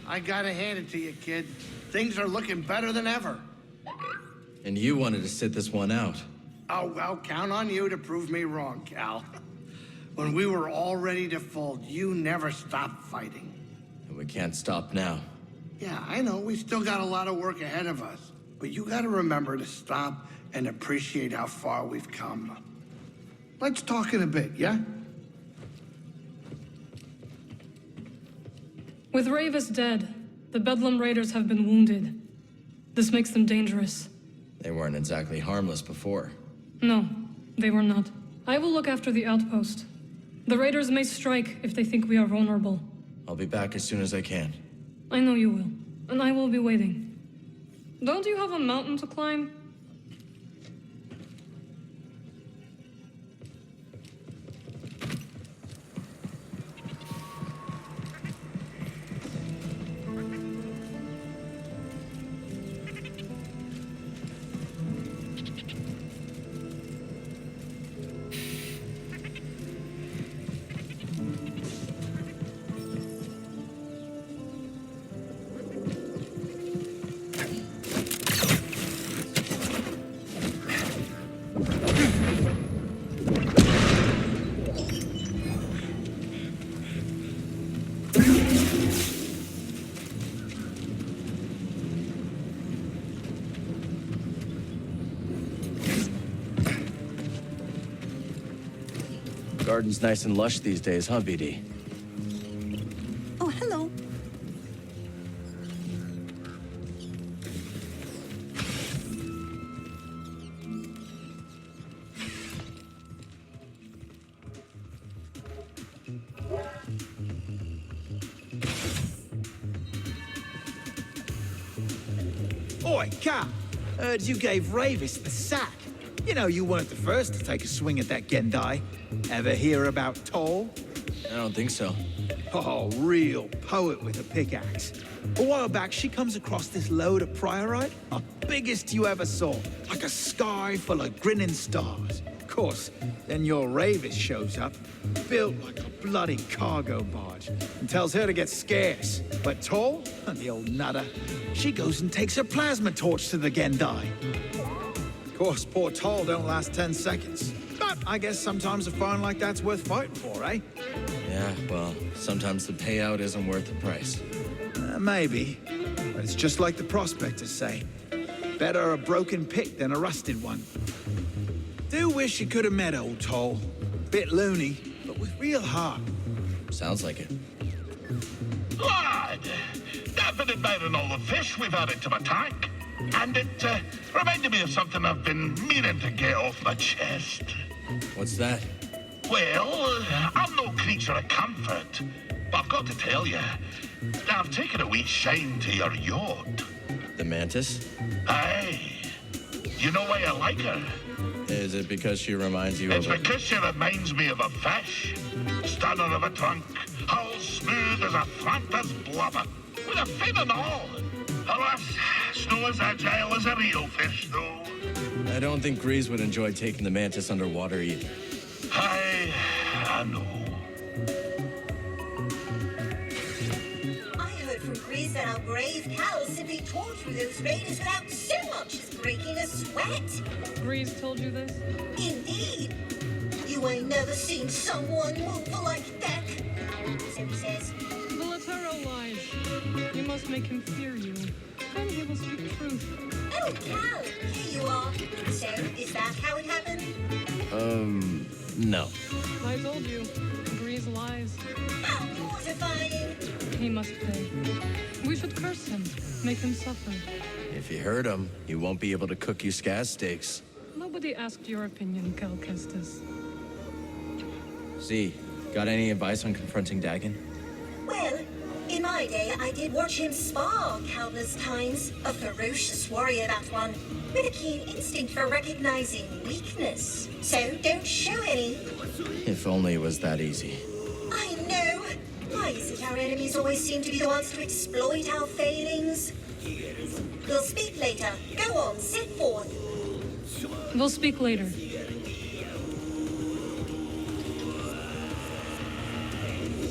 I gotta hand it to you, kid. Things are looking better than ever. And you wanted to sit this one out. Oh, well, count on you to prove me wrong, Cal. When we were all ready to fold, you never stopped fighting. And we can't stop now. Yeah, I know, we still got a lot of work ahead of us. But you gotta remember to stop and appreciate how far we've come. Let's talk in a bit, yeah? With Rayvis dead, the Bedlam Raiders have been wounded. This makes them dangerous. They weren't exactly harmless before. No, they were not. I will look after the outpost. The Raiders may strike if they think we are vulnerable. I'll be back as soon as I can. I know you will, and I will be waiting. Don't you have a mountain to climb? Garden's nice and lush these days, huh, BD? Oh, hello. Oi, Cap! Heard you gave Rayvis the sack. You know you weren't the first to take a swing at that Gendai. Ever hear about Toll? I don't think so. Oh, real poet with a pickaxe. A while back, she comes across this load of priorite, the biggest you ever saw, like a sky full of grinning stars. Of course, then your Rayvis shows up, built like a bloody cargo barge, and tells her to get scarce. But Toll, the old nutter, she goes and takes her plasma torch to the Gendai. Of course, poor Toll don't last 10 seconds. But I guess sometimes a find like that's worth fighting for, eh? Yeah, well, sometimes the payout isn't worth the price. Maybe. But it's just like the prospectors say. Better a broken pick than a rusted one. Do wish you could have met old Toll. Bit loony, but with real heart. Sounds like it. Lad, I've been admiring all the fish we've added to my tank. And it reminded me of something I've been meaning to get off my chest. What's that? Well, I'm no creature of comfort, but I've got to tell you, I've taken a wee shine to your yacht. The Mantis? Aye. You know why I like her? Is it because she reminds you It's of because she reminds me of a fish. Stunner of a trunk, hull smooth as a Flanter's blubber, with a fin and all. Alas, it's no as agile as a real fish, though. I don't think Grease would enjoy taking the Mantis underwater either. I know. I heard from Grease that our brave Cal simply tore through those raiders without so much as breaking a sweat. Grease told you this? Indeed. You ain't never seen someone move like that. So he says. The Latero lies. You must make him fear you. Then he will speak truth. Oh, Cal, here you are. So, is that how it happened? No. I told you. Grease lies. How mortifying. He must pay. We should curse him. Make him suffer. If you hurt him, he won't be able to cook you scaz steaks. Nobody asked your opinion, Cal Kestis. Z, got any advice on confronting Dagon? Well, in my day, I did watch him spar countless times. A ferocious warrior, that one, with a keen instinct for recognizing weakness. So don't show any. If only it was that easy. I know. Why is it our enemies always seem to be the ones to exploit our failings? We'll speak later. Go on, set forth. We'll speak later.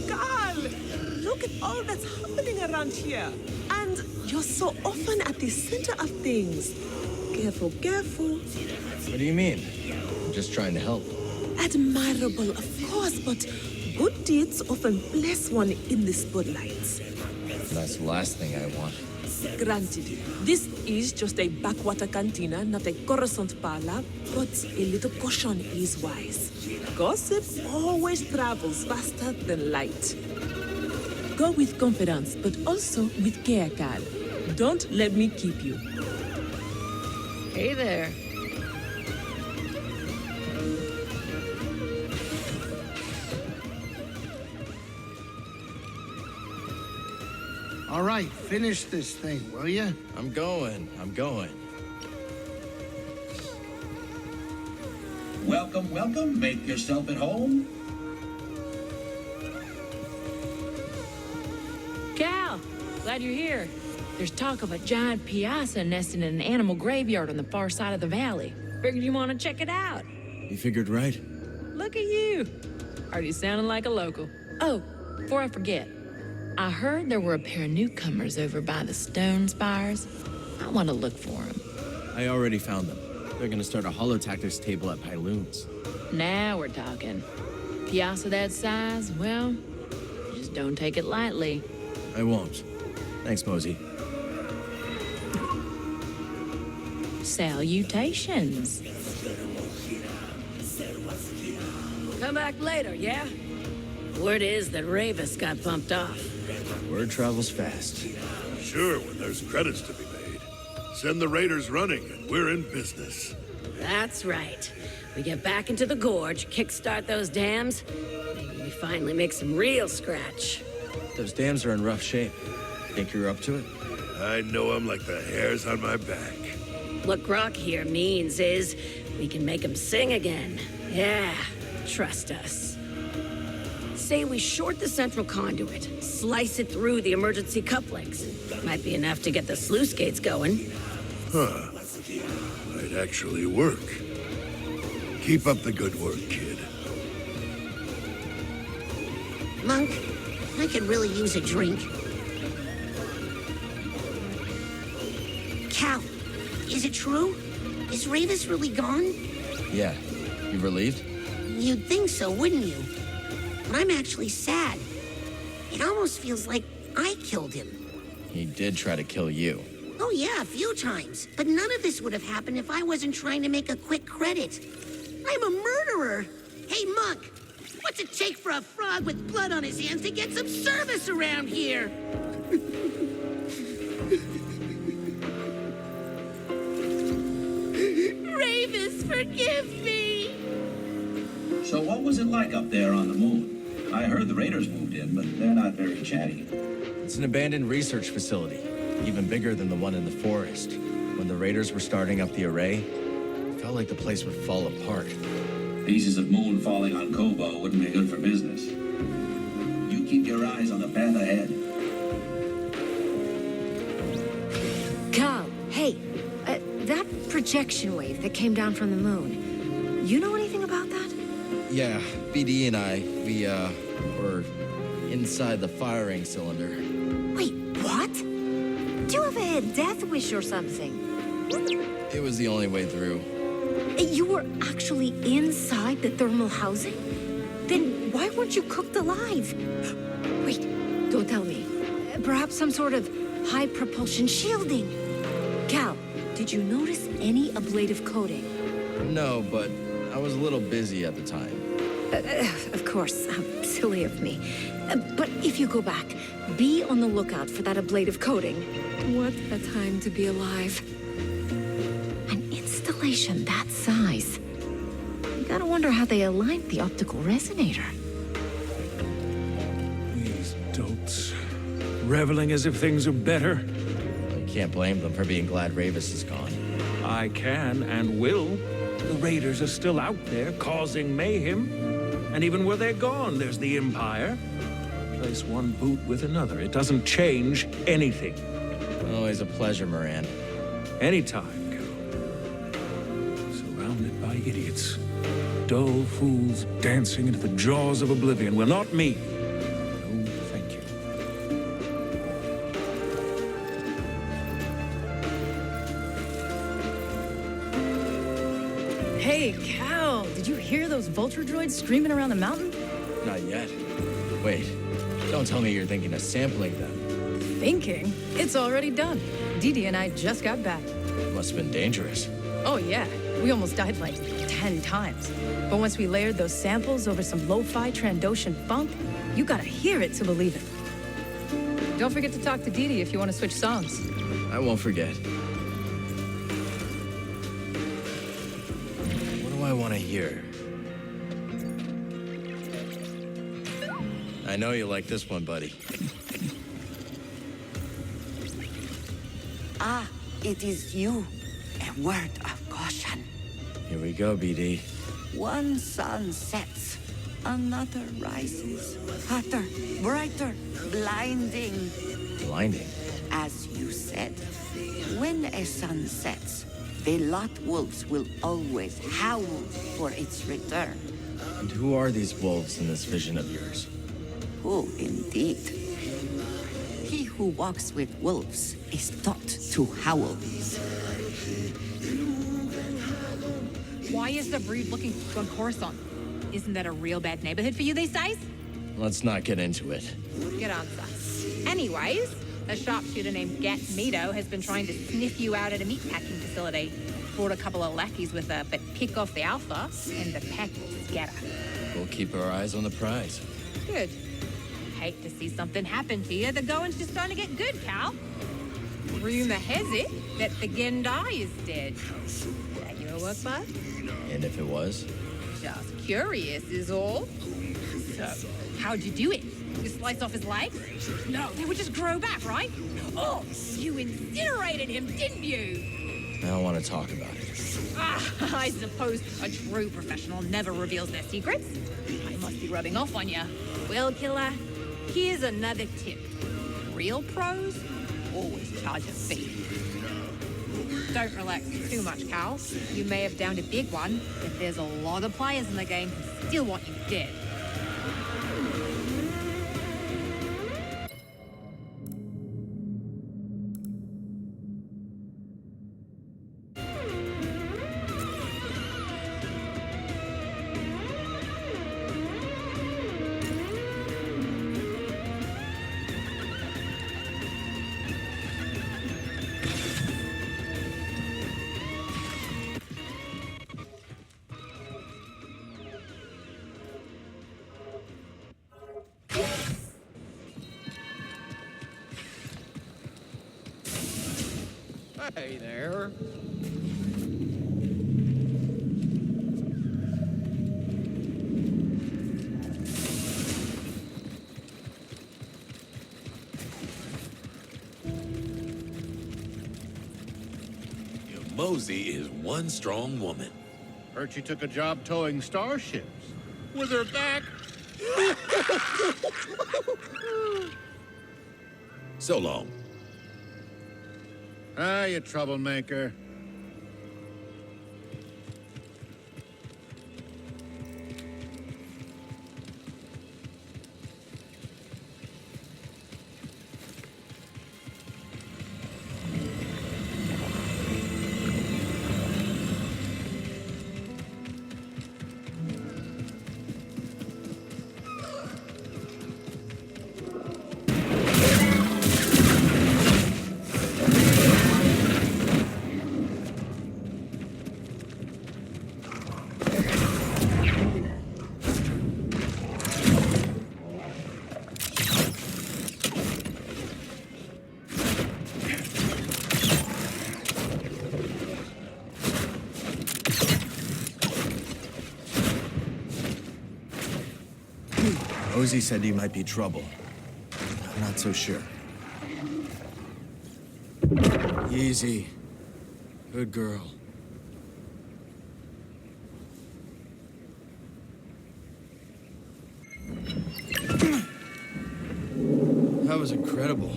Carl! Look at all that's happening around here. And you're so often at the center of things. Careful, careful. What do you mean? I'm just trying to help. Admirable, of course, but good deeds often bless one in the spotlights. That's the last thing I want. Granted, this is just a backwater cantina, not a Coruscant parlor, but a little caution is wise. Gossip always travels faster than light. Go with confidence, but also with care, Cal. Don't let me keep you. Hey there. All right, finish this thing, will you? I'm going. Welcome, welcome. Make yourself at home. Cal, glad you're here. There's talk of a giant piazza nesting in an animal graveyard on the far side of the valley. Figured you want to check it out. You figured right. Look at you. Already sounding like a local. Oh, before I forget, I heard there were a pair of newcomers over by the stone spires. I want to look for them. I already found them. They're gonna start a holotactics table at Pyloon's. Now we're talking. Piazza that size, well, just don't take it lightly. I won't. Thanks, Mosey. Salutations. Come back later, yeah? Word is that Rayvis got bumped off. Word travels fast. Sure, when there's credits to be made. Send the raiders running, and we're in business. That's right. We get back into the gorge, kickstart those dams. Maybe we finally make some real scratch. Those dams are in rough shape. Think you're up to it? I know 'em like the hairs on my back. What Grok here means is we can make them sing again. Yeah, trust us. Say we short the central conduit, slice it through the emergency couplings. Might be enough to get the sluice gates going. Huh. Might actually work. Keep up the good work, kid. Monk, I could really use a drink. Cal, is it true? Is Rayvis really gone? Yeah. You relieved? You'd think so, wouldn't you? But I'm actually sad. It almost feels like I killed him. He did try to kill you. Oh yeah, a few times. But none of this would have happened if I wasn't trying to make a quick credit. I'm a murderer. Hey, Monk, what's it take for a frog with blood on his hands to get some service around here? Rayvis, forgive me! So what was it like up there on the moon? I heard the Raiders moved in, but they're not very chatty. It's an abandoned research facility, even bigger than the one in the forest. When the Raiders were starting up the array, it felt like the place would fall apart. Pieces of moon falling on Kobo wouldn't be good for business. You keep your eyes on the path ahead. Cal, hey, that projection wave that came down from the moon, you know anything about that? Yeah, BD and I, we, were inside the firing cylinder. Wait, what? Do you have a death wish or something? It was the only way through. You were actually inside the thermal housing? Then why weren't you cooked alive? Wait, don't tell me. Perhaps some sort of high propulsion shielding. Cal, did you notice any ablative coating? No, but I was a little busy at the time. Of course, how silly of me. But if you go back, be on the lookout for that ablative coating. What a time to be alive. An installation that size. You gotta wonder how they aligned the optical resonator. These dolts. Reveling as if things are better. You can't blame them for being glad Rayvis is gone. I can and will. The Raiders are still out there, causing mayhem. And even where they're gone, there's the Empire. Place one boot with another. It doesn't change anything. Always a pleasure, Moran. Anytime, Cal. Surrounded by idiots. Dull fools dancing into the jaws of oblivion. Well, not me. No, thank you. Hey, Cal, did you hear those vulture droids screaming around the mountain? Not yet. Wait, don't tell me you're thinking of sampling them. Thinking? It's already done. Didi and I just got back. Must have been dangerous. Oh, yeah. We almost died like 10 times. But once we layered those samples over some lo-fi Trandoshan funk, you gotta hear it to believe it. Don't forget to talk to Didi if you want to switch songs. I won't forget. What do I want to hear? I know you like this one, buddy. Ah, it is you. A word of caution. Here we go, BD. One sun sets, another rises. Hotter, brighter, blinding. Blinding? As you said, when a sun sets, the lot wolves will always howl for its return. And who are these wolves in this vision of yours? Who indeed? He who walks with wolves is taught to howl. Why is the brood looking on Coruscant? Isn't that a real bad neighborhood for you these days? Let's not get into it. Good answer. Anyways, a sharpshooter named Gat Mito has been trying to sniff you out at a meatpacking facility. Brought a couple of lackeys with her, but pick off the Alpha, and the pack will scatter. We'll keep our eyes on the prize. Good. Hate to see something happen to you. The going's just starting to get good, Cal. Rumor has it that the Gendai is dead. That your work, bud? And if it was? Just curious is all. So, how'd you do it? You slice off his legs? No, they would just grow back, right? Oh, you incinerated him, didn't you? I don't want to talk about it. Ah, I suppose a true professional never reveals their secrets. I must be rubbing off on you. Well, killer, here's another tip. Real pros always charge a fee. Don't relax too much, Cal. You may have downed a big one, but there's a lot of players in the game who still want you dead. Hey there. Mosey is one strong woman. Heard she took a job towing starships. With her back. So long. Ah, you troublemaker. Ozzy said you might be trouble. I'm not so sure. Easy. Good girl. That was incredible.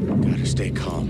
Gotta stay calm.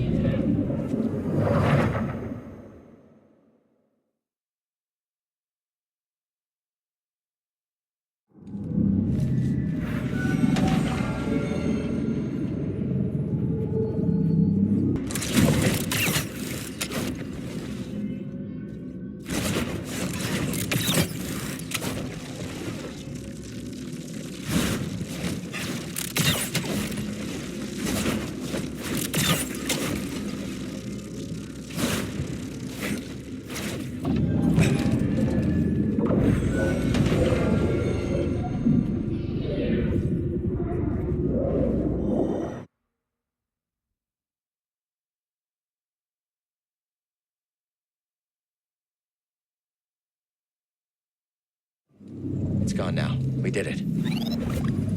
It's gone now. We did it.